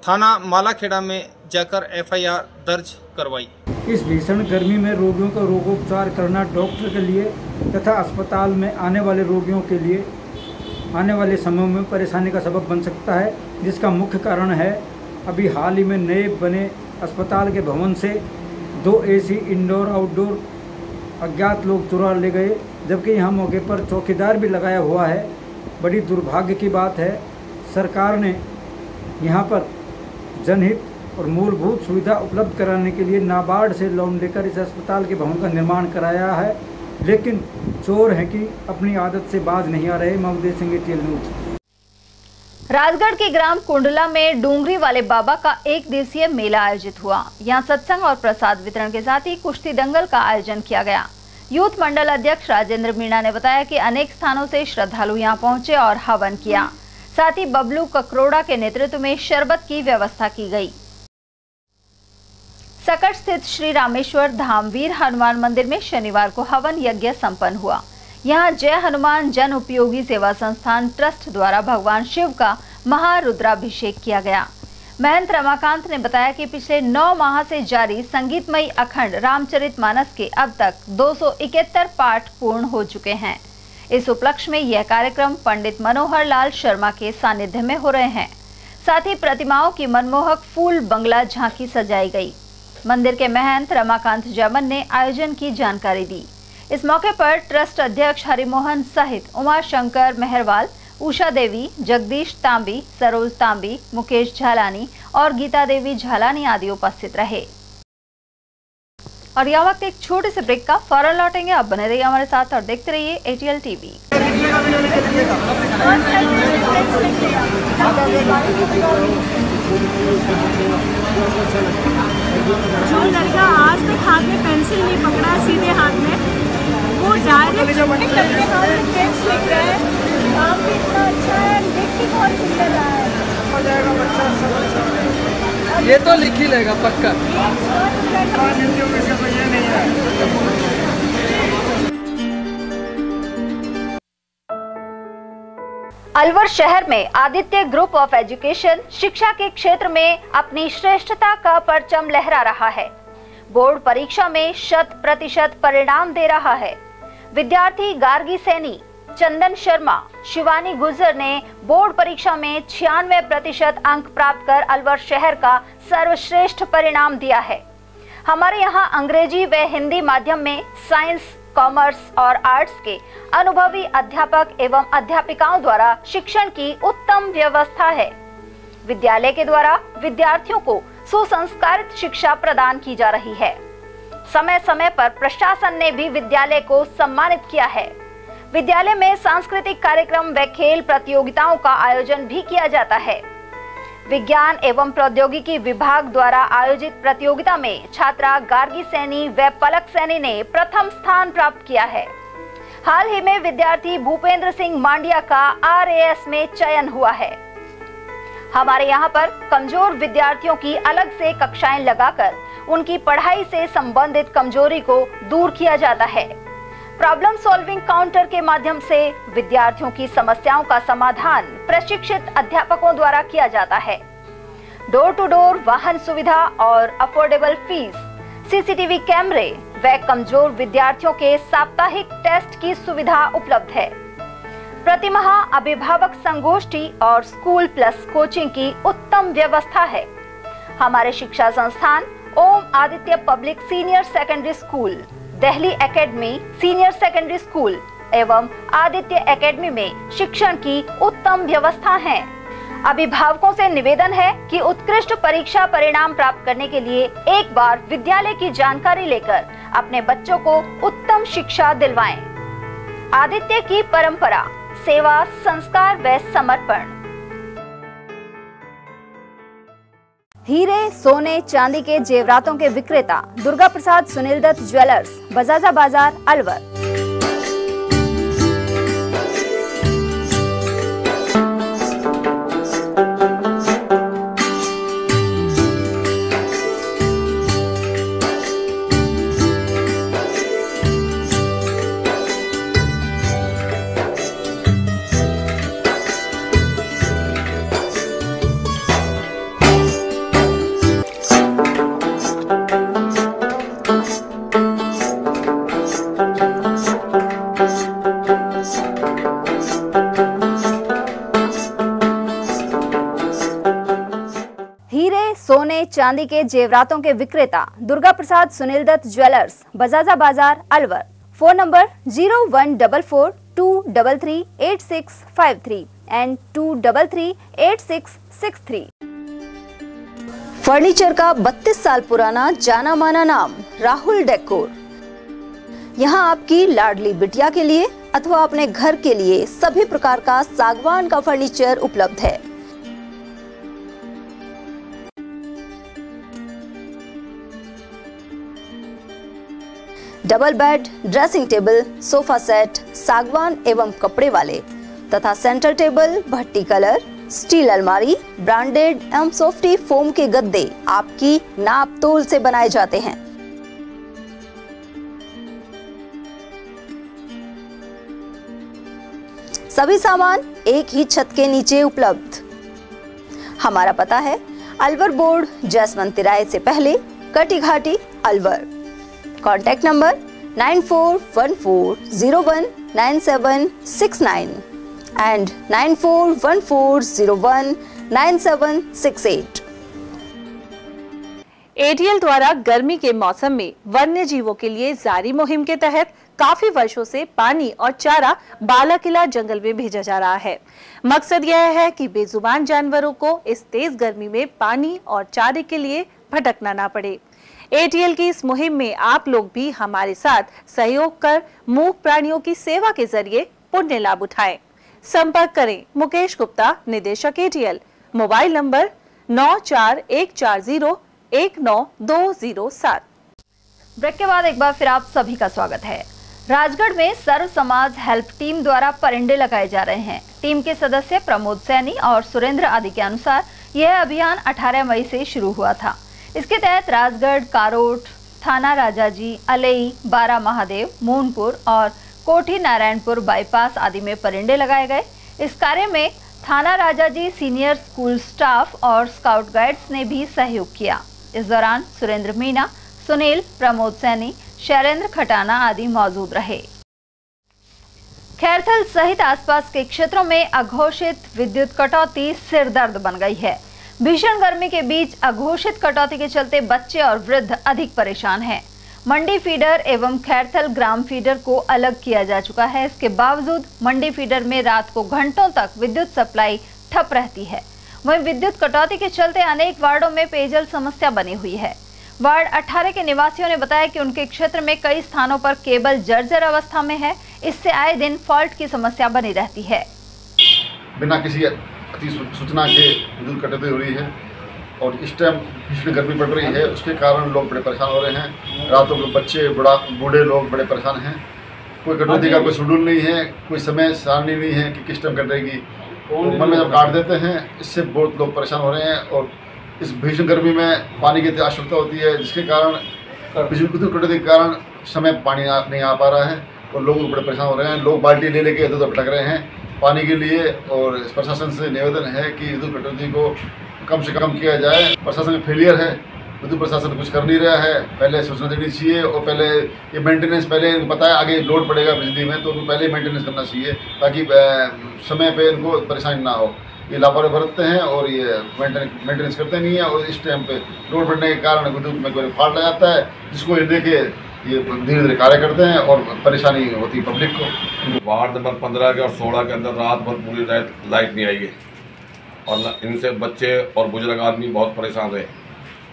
थाना मालाखेड़ा में जाकर FIR दर्ज करवाई। इस भीषण गर्मी में रोगियों का रोगोपचार करना डॉक्टर के लिए तथा अस्पताल में आने वाले रोगियों के लिए आने वाले समय में परेशानी का सबब बन सकता है, जिसका मुख्य कारण है अभी हाल ही में नए बने अस्पताल के भवन से 2 AC इंडोर आउटडोर अज्ञात लोग चुरा ले गए, जबकि यहाँ मौके पर चौकीदार भी लगाया हुआ है। बड़ी दुर्भाग्य की बात है। सरकार ने यहाँ पर जनहित और मूलभूत सुविधा उपलब्ध कराने के लिए नाबार्ड से लोन लेकर इस अस्पताल के भवन का निर्माण कराया है, लेकिन चोर हैं कि अपनी आदत से बाज नहीं आ रहे। ममदेव सिंह न्यूज। राजगढ़ के ग्राम कुंडला में डूंगरी वाले बाबा का 1 दिवसीय मेला आयोजित हुआ। यहाँ सत्संग और प्रसाद वितरण के साथ ही कुश्ती दंगल का आयोजन किया गया। यूथ मंडल अध्यक्ष राजेंद्र मीणा ने बताया कि अनेक स्थानों से श्रद्धालु यहाँ पहुंचे और हवन किया। साथ ही बबलू ककरोड़ा के नेतृत्व में शरबत की व्यवस्था की गई। सकट स्थित श्री रामेश्वर धामवीर हनुमान मंदिर में शनिवार को हवन यज्ञ संपन्न हुआ। यहाँ जय हनुमान जन उपयोगी सेवा संस्थान ट्रस्ट द्वारा भगवान शिव का महारुद्राभिषेक किया गया। महंत रमाकांत ने बताया कि पिछले 9 माह से जारी संगीतमयी अखंड रामचरितमानस के अब तक 271 पाठ पूर्ण हो चुके हैं। इस उपलक्ष्य में यह कार्यक्रम पंडित मनोहर लाल शर्मा के सानिध्य में हो रहे हैं। साथ ही प्रतिमाओं की मनमोहक फूल बंगला झांकी सजाई गई। मंदिर के महंत रमाकांत जामन ने आयोजन की जानकारी दी। इस मौके पर ट्रस्ट अध्यक्ष हरिमोहन सहित उमा शंकर मेहरवाल, उषा देवी, जगदीश तांबी, सरोज तांबी, मुकेश झालानी और गीता देवी झालानी आदि उपस्थित रहे। और यह वक्त एक छोटे से ब्रेक का, फौरन लौटेंगे। आप बने रहिए हमारे साथ और देखते रहिए ATL TV। जो लड़का आज तक हाथ में पेंसिल नहीं पकड़ा सीधे हाथ में, वो डायरेक्ट अपने हाथ से पेंस लिख रहा है। काम भी इतना अच्छा है, लिख भी बहुत सुंदर रहा है। हो जाएगा बच्चा, सब अच्छा। ये तो लिख ही लेगा पक्का। अलवर शहर में आदित्य ग्रुप ऑफ एजुकेशन शिक्षा के क्षेत्र में अपनी श्रेष्ठता का परचम लहरा रहा है। बोर्ड परीक्षा में 100% परिणाम दे रहा है। विद्यार्थी गार्गी सैनी, चंदन शर्मा, शिवानी गुर्जर ने बोर्ड परीक्षा में 96% अंक प्राप्त कर अलवर शहर का सर्वश्रेष्ठ परिणाम दिया है। हमारे यहाँ अंग्रेजी व हिंदी माध्यम में साइंस, कॉमर्स और आर्ट्स के अनुभवी अध्यापक एवं अध्यापिकाओं द्वारा शिक्षण की उत्तम व्यवस्था है। विद्यालय के द्वारा विद्यार्थियों को सुसंस्कारित शिक्षा प्रदान की जा रही है। समय समय पर प्रशासन ने भी विद्यालय को सम्मानित किया है। विद्यालय में सांस्कृतिक कार्यक्रम व खेल प्रतियोगिताओं का आयोजन भी किया जाता है। विज्ञान एवं प्रौद्योगिकी विभाग द्वारा आयोजित प्रतियोगिता में छात्रा गार्गी सैनी व पलक सैनी ने प्रथम स्थान प्राप्त किया है। हाल ही में विद्यार्थी भूपेंद्र सिंह मांडिया का RAS में चयन हुआ है। हमारे यहाँ पर कमजोर विद्यार्थियों की अलग से कक्षाएं लगाकर उनकी पढ़ाई से संबंधित कमजोरी को दूर किया जाता है। प्रॉब्लम सॉल्विंग काउंटर के माध्यम से विद्यार्थियों की समस्याओं का समाधान प्रशिक्षित अध्यापकों द्वारा किया जाता है। डोर टू डोर वाहन सुविधा और अफोर्डेबल फीस, CCTV कैमरे व कमजोर विद्यार्थियों के साप्ताहिक टेस्ट की सुविधा उपलब्ध है। प्रतिमाह अभिभावक संगोष्ठी और स्कूल प्लस कोचिंग की उत्तम व्यवस्था है। हमारे शिक्षा संस्थान Om Aditya public senior secondary school, Delhi academy senior secondary school एवं आदित्य एकेडमी में शिक्षण की उत्तम व्यवस्था है। अभिभावकों से निवेदन है कि उत्कृष्ट परीक्षा परिणाम प्राप्त करने के लिए एक बार विद्यालय की जानकारी लेकर अपने बच्चों को उत्तम शिक्षा दिलवाएं। आदित्य की परंपरा, सेवा, संस्कार व समर्पण। हीरे, सोने, चांदी के जेवरातों के विक्रेता दुर्गा प्रसाद सुनील दत्त ज्वेलर्स, बजाजा बाजार, अलवर। सोने चांदी के जेवरातों के विक्रेता दुर्गा प्रसाद सुनील दत्त ज्वेलर्स, बजाजा बाजार, Alwar. Phone number 0144233863 and 2338663। Furniture का 32 साल पुराना जाना माना नाम राहुल डेकोर। यहाँ आपकी लाडली बिटिया के लिए अथवा अपने घर के लिए सभी प्रकार का सागवान का फर्नीचर उपलब्ध है। Double bed, dressing table, sofa set सागवान एवं कपड़े वाले तथा सेंटर टेबल, भट्टी कलर, स्टील अलमारी, ब्रांडेड एवं सॉफ्टी फोम के गद्दे आपकी नाप तोल से बनाए जाते हैं। सभी सामान एक ही छत के नीचे उपलब्ध। हमारा पता है अलवर बोर्ड, जसवंत तिराहे से पहले, Kati Ghati, Alwar. Contact number 9414019769 and 9414019768। ATL द्वारा गर्मी के मौसम में वन्य जीवों के लिए जारी मुहिम के तहत काफी वर्षों से पानी और चारा बालाकिला जंगल में भेजा जा रहा है। मकसद यह है कि बेजुबान जानवरों को इस तेज गर्मी में पानी और चारे के लिए भटकना ना पड़े। एटीएल की इस मुहिम में आप लोग भी हमारे साथ सहयोग कर मूक प्राणियों की सेवा के जरिए पुण्य लाभ उठाएं। संपर्क करें मुकेश गुप्ता, निदेशक एटीएल, मोबाइल नंबर 9414019207। ब्रेक के बाद एक बार फिर आप सभी का स्वागत है। राजगढ़ में सर्व समाज हेल्प टीम द्वारा परिंदे लगाए जा रहे हैं। टीम के सदस्य प्रमोद सैनी और सुरेंद्र आदि के अनुसार यह अभियान 18 मई से शुरू हुआ था। इसके तहत राजगढ़, कारोट, थाना राजाजी, अलई, बारा महादेव, मूनपुर और कोठी नारायणपुर बाईपास आदि में परिंदे लगाए गए। इस कार्य में थाना राजाजी सीनियर स्कूल स्टाफ और स्काउट गाइड्स ने भी सहयोग किया। इस दौरान सुरेंद्र मीणा, सुनील, प्रमोद सैनी, शैलेंद्र खटाना आदि मौजूद रहे। खैरथल सहित आसपास के क्षेत्रों में अघोषित विद्युत कटौती सिरदर्द बन गई है। भीषण गर्मी के बीच अघोषित कटौती के चलते बच्चे और वृद्ध अधिक परेशान हैं। मंडी फीडर एवं खैरथल ग्राम फीडर को अलग किया जा चुका है। इसके बावजूद मंडी फीडर में रात को घंटों तक विद्युत सप्लाई ठप रहती है। वहीं विद्युत कटौती के चलते अनेक वार्डों में पेयजल समस्या बनी हुई है। वार्ड 18 के निवासियों ने बताया कि उनके क्षेत्र में कई स्थानों पर केबल जर्जर अवस्था में है। इससे आए दिन फॉल्ट की समस्या बनी रहती है। बिना किसी सूचना के विद्युत कटौती हो रही है और इस टाइम भीषण गर्मी पड़ रही है, उसके कारण लोग बड़े परेशान हो रहे हैं। रातों को बच्चे, बूढ़े लोग बड़े परेशान हैं। कोई कटौती का कोई शेड्यूल नहीं है, कोई समय सारणी नहीं है कि किस टाइम कटेगी। मन में जब काट देते हैं, इससे बहुत लोग परेशान हो रहे हैं। और इस भीषण गर्मी में पानी की आवश्यकता होती है, जिसके कारण विद्युत कटौती के कारण समय पानी नहीं आ पा रहा है और लोग बड़े परेशान हो रहे हैं। लोग बाल्टी ले लेके इधर उधर भटक रहे हैं पानी के लिए। और प्रशासन से निवेदन है कि विद्युत कटौती को कम से कम किया जाए। प्रशासन में फेलियर है, विद्युत प्रशासन कुछ कर नहीं रहा है। पहले सूचना देनी चाहिए और पहले ये मेंटेनेंस पहले इनको पता है आगे लोड पड़ेगा बिजली में, तो उनको पहले ही मेंटेनेंस करना चाहिए ताकि समय पे इनको परेशानी ना हो। ये लापरवाही बरतते हैं और ये मेंटेनेंस करते नहीं है और इस टाइम पे लोड पड़ने के कारण विद्युत में कोई फॉल्ट आ जाता है, जिसको लेके ये धीरे धीरे कार्य करते हैं और परेशानी होती है पब्लिक को। वार्ड नंबर 15 के और 16 के अंदर रात भर पूरी रात लाइट नहीं आई है और इनसे बच्चे और बुजुर्ग आदमी बहुत परेशान रहे।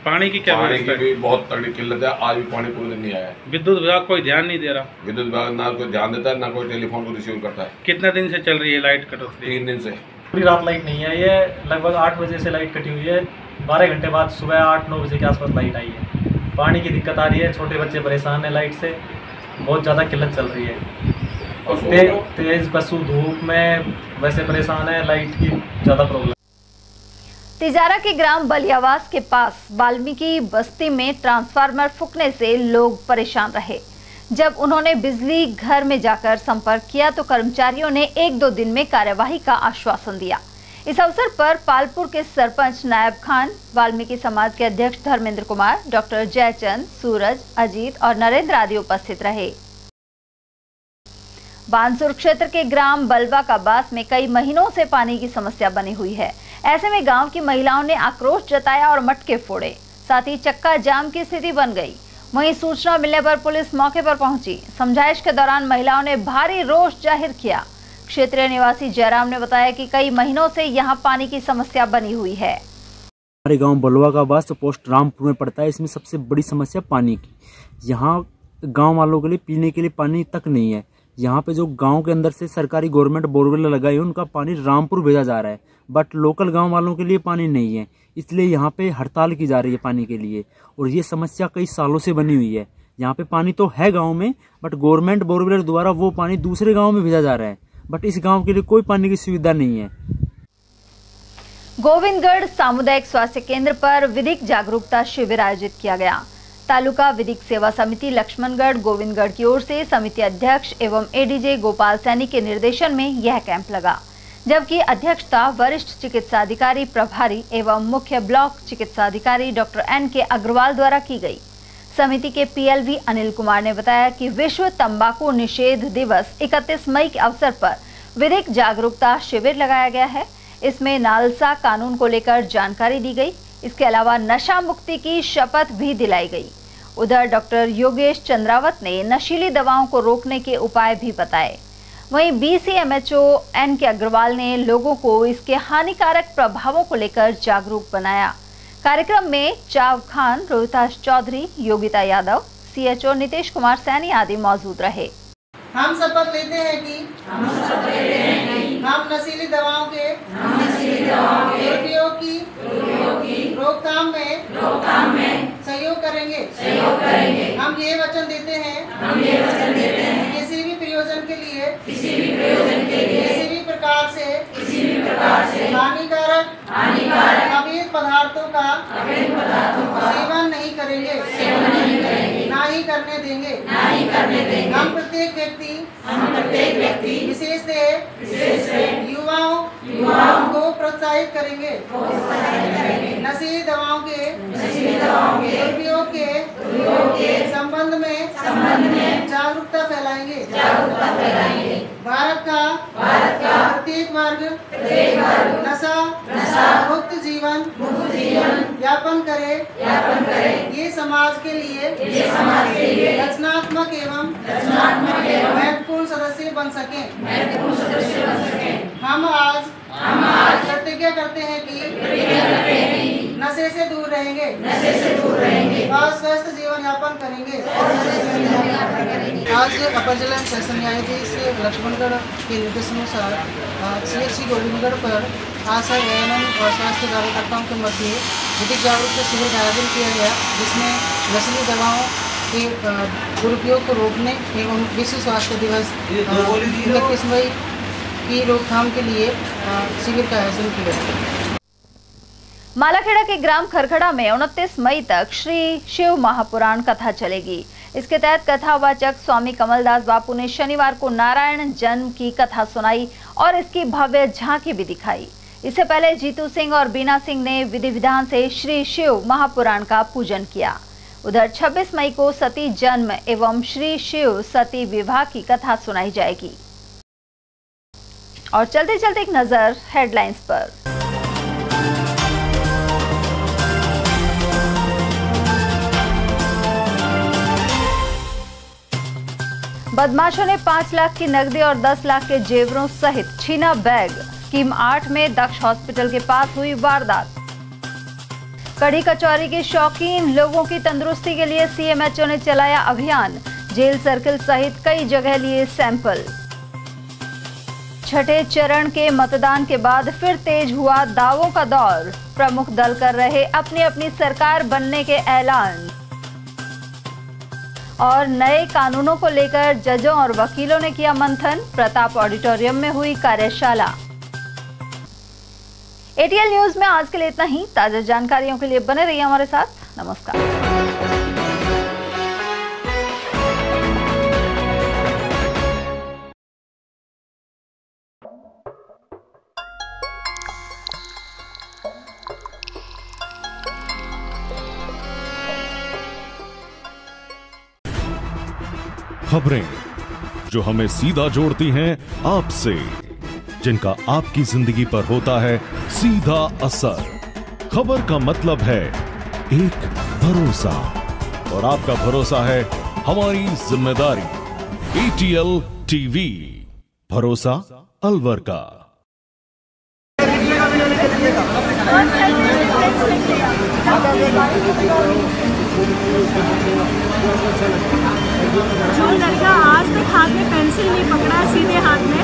पानी की क्या पानी की भी बहुत तगड़ी किल्लत है। आज भी पानी पूरे दिन नहीं आया है। विद्युत विभाग कोई ध्यान नहीं दे रहा। विद्युत विभाग ना कोई ध्यान देता है, ना कोई टेलीफोन को रिसीव करता है। कितने दिन से चल रही है लाइट कटौती? 3 दिन से पूरी रात लाइट नहीं आई है। लगभग 8 बजे से लाइट कटी हुई है। 12 घंटे बाद सुबह 8-9 बजे के आसपास लाइट आई है। पानी की दिक्कत आ रही है, छोटे बच्चे परेशान हैं लाइट से, बहुत ज़्यादा किल्लत चल रही है। और तेज़ बसु धूप में वैसे परेशान है, लाइट की ज़्यादा प्रॉब्लम। तिजारा के ग्राम बलियावास के पास वाल्मीकि बस्ती में ट्रांसफार्मर फूकने से लोग परेशान रहे। जब उन्होंने बिजली घर में जाकर संपर्क किया तो कर्मचारियों ने 1-2 दिन में कार्यवाही का आश्वासन दिया। इस अवसर पर पालपुर के सरपंच नायब खान, वाल्मीकि समाज के अध्यक्ष धर्मेंद्र कुमार, डॉक्टर जयचंद, सूरज, अजीत और नरेंद्र आदि उपस्थित रहे। बानसूर क्षेत्र के ग्राम बलवा का बास में कई महीनों से पानी की समस्या बनी हुई है। ऐसे में गांव की महिलाओं ने आक्रोश जताया और मटके फोड़े, साथ ही चक्का जाम की स्थिति बन गई। वहीं सूचना मिलने पर पुलिस मौके पर पहुंची। समझाइश के दौरान महिलाओं ने भारी रोष जाहिर किया। क्षेत्रीय निवासी जयराम ने बताया कि कई महीनों से यहां पानी की समस्या बनी हुई है। हमारे गांव बलवा का बास पोस्ट रामपुर में पड़ता है। इसमें सबसे बड़ी समस्या पानी की। यहाँ गांव वालों के लिए पीने के लिए पानी तक नहीं है। यहाँ पे जो गांव के अंदर से सरकारी गवर्नमेंट बोरवेल लगाई है, उनका पानी रामपुर भेजा जा रहा है, बट लोकल गांव वालों के लिए पानी नहीं है। इसलिए यहाँ पे हड़ताल की जा रही है पानी के लिए और ये समस्या कई सालों से बनी हुई है। यहाँ पे पानी तो है गांव में, बट गवर्नमेंट बोरवेल द्वारा वो पानी दूसरे गांव में भेजा जा रहा है, बट इस गांव के लिए कोई पानी की सुविधा नहीं है। गोविंदगढ़ सामुदायिक स्वास्थ्य केंद्र पर विधिक जागरूकता शिविर आयोजित किया गया। तालुका विधिक सेवा समिति लक्ष्मणगढ़ गोविंदगढ़ की ओर से समिति अध्यक्ष एवं एडीजे गोपाल सैनी के निर्देशन में यह कैंप लगा, जबकि अध्यक्षता वरिष्ठ चिकित्साधिकारी प्रभारी एवं मुख्य ब्लॉक चिकित्साधिकारी डॉक्टर N.K. अग्रवाल द्वारा की गई। समिति के PLV अनिल कुमार ने बताया कि विश्व तंबाकू निषेध दिवस 31 मई के अवसर पर विधिक जागरूकता शिविर लगाया गया है। इसमें नालसा कानून को लेकर जानकारी दी गई। इसके अलावा नशा मुक्ति की शपथ भी दिलाई गई। उधर डॉक्टर योगेश चंद्रावत ने नशीली दवाओं को रोकने के उपाय भी बताए। वहीं BCMHO N.K. अग्रवाल ने लोगों को इसके हानिकारक प्रभावों को लेकर जागरूक बनाया। कार्यक्रम में चाव खान, रोहिताश चौधरी, योगिता यादव, CHO नीतीश कुमार सैनी आदि मौजूद रहे। हम शपथ लेते हैं कि हम नशीली दवाओं के दुरुपयोग की रोकथाम में सहयोग करेंगे। हम ये वचन देते हैं किसी भी प्रयोजन के लिए किसी भी प्रकार से हानिकारक अवैध पदार्थों का सेवन नहीं करेंगे, ना ही करने देंगे। हम प्रत्येक व्यक्ति विशेषतः युवाओं को प्रोत्साहित करेंगे। नशीली दवाओं के दुरुपयोग के संबंध में जागरूकता फैलाएंगे। भारत का प्रत्येक वर्ग नशा मुक्त जीवन यापन करे। ये समाज के लिए रचनात्मक एवं महत्वपूर्ण सदस्य बन सके। हम आज प्रतिज्ञा करते हैं कि नशे से दूर रहेंगे और स्वस्थ जीवन यापन करेंगे। आज अपर जिला सेशन न्यायाधीश लक्ष्मणगढ़ के निर्देशानुसार CHC गोविंदगढ़ पर आशा ANM और स्वास्थ्य कार्यकर्ताओं के मध्य विधिक जागरूकता शिविर का आयोजन किया गया, जिसमें नशीली दवाओं के दुरुपयोग को रोकने एवं विश्व स्वास्थ्य दिवस 31 मई की रोकथाम के लिए शिविर का आयोजन किया गया। मालाखेड़ा के ग्राम खरखड़ा में 29 मई तक श्री शिव महापुराण कथा चलेगी। इसके तहत कथावाचक स्वामी कमलदास बापू ने शनिवार को नारायण जन्म की कथा सुनाई और इसकी भव्य झांकी भी दिखाई। इससे पहले जीतू सिंह और बीना सिंह ने विधि विधान से श्री शिव महापुराण का पूजन किया। उधर 26 मई को सती जन्म एवं श्री शिव सती विवाह की कथा सुनाई जाएगी। और चलते चलते एक नजर हेडलाइंस पर। बदमाशों ने 5 लाख की नकदी और 10 लाख के जेवरों सहित छीना बैग। स्कीम 8 में दक्ष हॉस्पिटल के पास हुई वारदात। कड़ी कचौरी के शौकीन लोगों की तंदुरुस्ती के लिए CMHO ने चलाया अभियान। जेल सर्किल सहित कई जगह लिए सैंपल। छठे चरण के मतदान के बाद फिर तेज हुआ दावों का दौर। प्रमुख दल कर रहे अपनी अपनी सरकार बनने के ऐलान। और नए कानूनों को लेकर जजों और वकीलों ने किया मंथन। प्रताप ऑडिटोरियम में हुई कार्यशाला। ATL न्यूज में आज के लिए इतना ही। ताजा जानकारियों के लिए बने रहिए हमारे साथ। नमस्कार। खबरें जो हमें सीधा जोड़ती हैं आपसे, जिनका आपकी जिंदगी पर होता है सीधा असर। खबर का मतलब है एक भरोसा, और आपका भरोसा है हमारी जिम्मेदारी। ATL TV, भरोसा अलवर का। जो लड़का आज तक हाथ में पेंसिल नहीं पकड़ा सीधे हाथ में,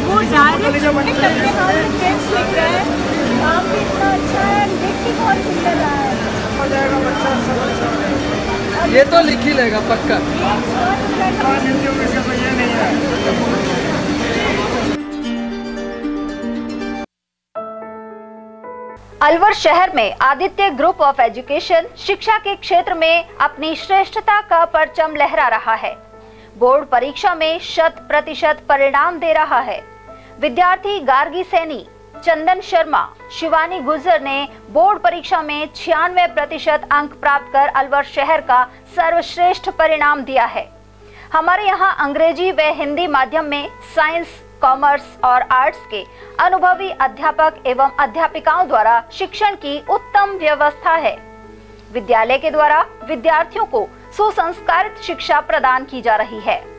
वो डायरेक्ट अपने हाथ में पेंस लिख रहा है। काम भी इतना अच्छा है, लिख भी बहुत सुंदर रहा है। हो जाएगा बच्चा, सब अच्छा। ये तो लिख ही लेगा पक्का। अलवर शहर में आदित्य ग्रुप ऑफ एजुकेशन शिक्षा के क्षेत्र में अपनी श्रेष्ठता का परचम लहरा रहा है। बोर्ड परीक्षा में 100% परिणाम दे रहा है। विद्यार्थी गार्गी सैनी, चंदन शर्मा, शिवानी गुर्जर ने बोर्ड परीक्षा में 96% अंक प्राप्त कर अलवर शहर का सर्वश्रेष्ठ परिणाम दिया है। हमारे यहाँ अंग्रेजी व हिंदी माध्यम में साइंस, कॉमर्स और आर्ट्स के अनुभवी अध्यापक एवं अध्यापिकाओं द्वारा शिक्षण की उत्तम व्यवस्था है। विद्यालय के द्वारा विद्यार्थियों को सुसंस्कारित शिक्षा प्रदान की जा रही है।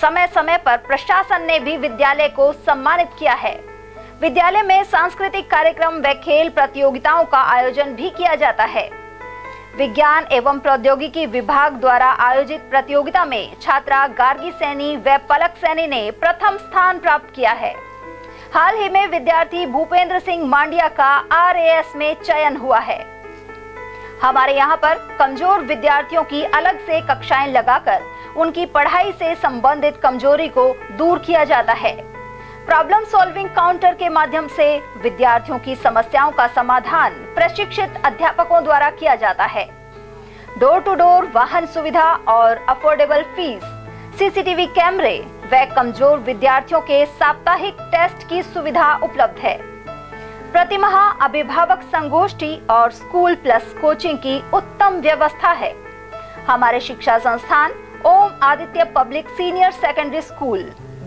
समय समय पर प्रशासन ने भी विद्यालय को सम्मानित किया है। विद्यालय में सांस्कृतिक कार्यक्रम व खेल प्रतियोगिताओं का आयोजन भी किया जाता है। विज्ञान एवं प्रौद्योगिकी विभाग द्वारा आयोजित प्रतियोगिता में छात्रा गार्गी सैनी व पलक सैनी ने प्रथम स्थान प्राप्त किया है। हाल ही में विद्यार्थी भूपेंद्र सिंह मांडिया का RAS में चयन हुआ है। हमारे यहाँ पर कमजोर विद्यार्थियों की अलग से कक्षाएं लगाकर उनकी पढ़ाई से संबंधित कमजोरी को दूर किया जाता है। प्रॉब्लम सॉल्विंग काउंटर के माध्यम से विद्यार्थियों की समस्याओं का समाधान प्रशिक्षित अध्यापकों द्वारा किया जाता है। डोर टू डोर वाहन सुविधा और अफोर्डेबल फीस, CCTV कैमरे व कमजोर विद्यार्थियों के साप्ताहिक टेस्ट की सुविधा उपलब्ध है। प्रतिमाह अभिभावक संगोष्ठी और स्कूल प्लस कोचिंग की उत्तम व्यवस्था है। हमारे शिक्षा संस्थान Om Aditya public senior secondary school,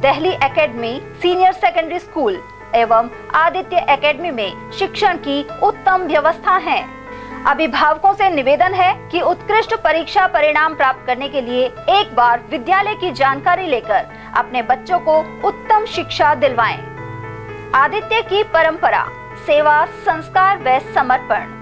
Delhi academy senior secondary school एवं आदित्य एकेडमी में शिक्षण की उत्तम व्यवस्था है। अभिभावकों से निवेदन है कि उत्कृष्ट परीक्षा परिणाम प्राप्त करने के लिए एक बार विद्यालय की जानकारी लेकर अपने बच्चों को उत्तम शिक्षा दिलवाएं। आदित्य की परंपरा, सेवा, संस्कार व समर्पण।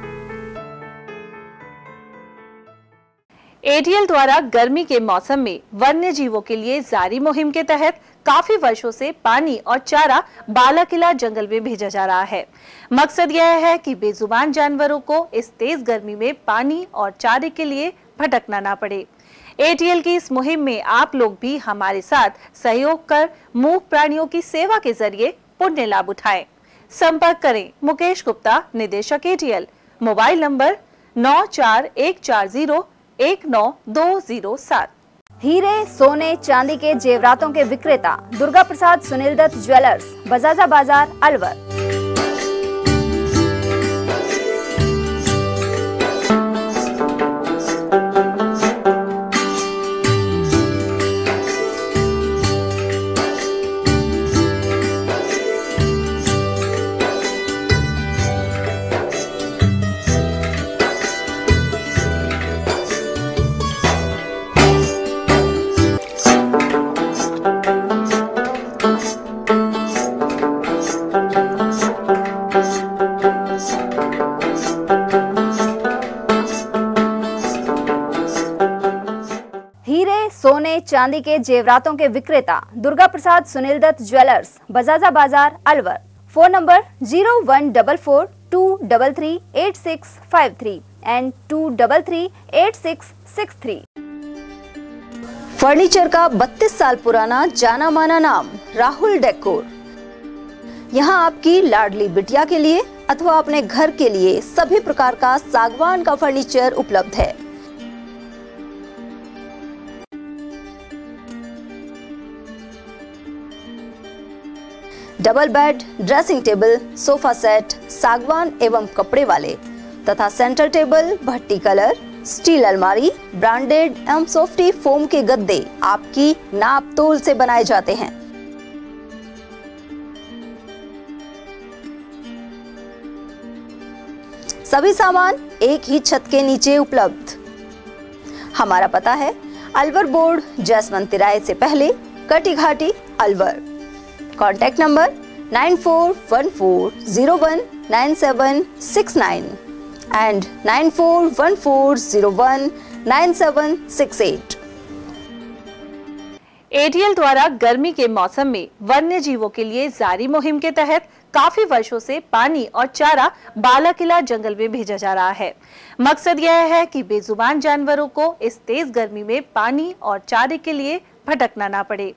ATL द्वारा गर्मी के मौसम में वन्य जीवों के लिए जारी मुहिम के तहत काफी वर्षों से पानी और चारा बालाकिला जंगल में भेजा जा रहा है। मकसद यह है कि बेजुबान जानवरों को इस तेज गर्मी में पानी और चारे के लिए भटकना ना पड़े। ATL की इस मुहिम में आप लोग भी हमारे साथ सहयोग कर मूक प्राणियों की सेवा के जरिए पुण्य लाभ उठाएं। संपर्क करें मुकेश गुप्ता, निदेशक ATL, मोबाइल नंबर 9414019207। हीरे, सोने, चांदी के जेवरातों के विक्रेता दुर्गा प्रसाद सुनील दत्त ज्वेलर्स, बजाजा बाजार, अलवर। सोने चांदी के जेवरातों के विक्रेता दुर्गा प्रसाद सुनील दत्त ज्वेलर्स, बजाजा बाजार, Alwar. Phone number 0144233863 and 2338663। Furniture का 32 साल पुराना जाना माना नाम राहुल डेकोर। यहाँ आपकी लाडली बिटिया के लिए अथवा अपने घर के लिए सभी प्रकार का सागवान का फर्नीचर उपलब्ध है। Double bed, dressing table, sofa set सागवान एवं कपड़े वाले तथा सेंटर टेबल, भट्टी कलर, स्टील अलमारी, ब्रांडेड एवं सॉफ्टी फोम के गद्दे आपकी नाप तोल से बनाए जाते हैं। सभी सामान एक ही छत के नीचे उपलब्ध। हमारा पता है अलवर बोर्ड, जसवंत तिराहे से पहले, Kati Ghati, Alwar. Contact number 9414019769 and 9414019768। ATL द्वारा गर्मी के मौसम में वन्य जीवों के लिए जारी मुहिम के तहत काफी वर्षों से पानी और चारा बालाकिला जंगल में भेजा जा रहा है। मकसद यह है कि बेजुबान जानवरों को इस तेज गर्मी में पानी और चारे के लिए भटकना ना पड़े।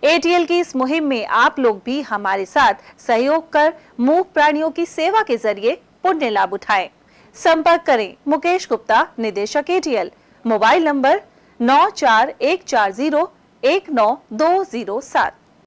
ATL की इस मुहिम में आप लोग भी हमारे साथ सहयोग कर मूक प्राणियों की सेवा के जरिए पुण्य लाभ उठाएं। संपर्क करें मुकेश गुप्ता, निदेशक ATL, मोबाइल नंबर 9414019207।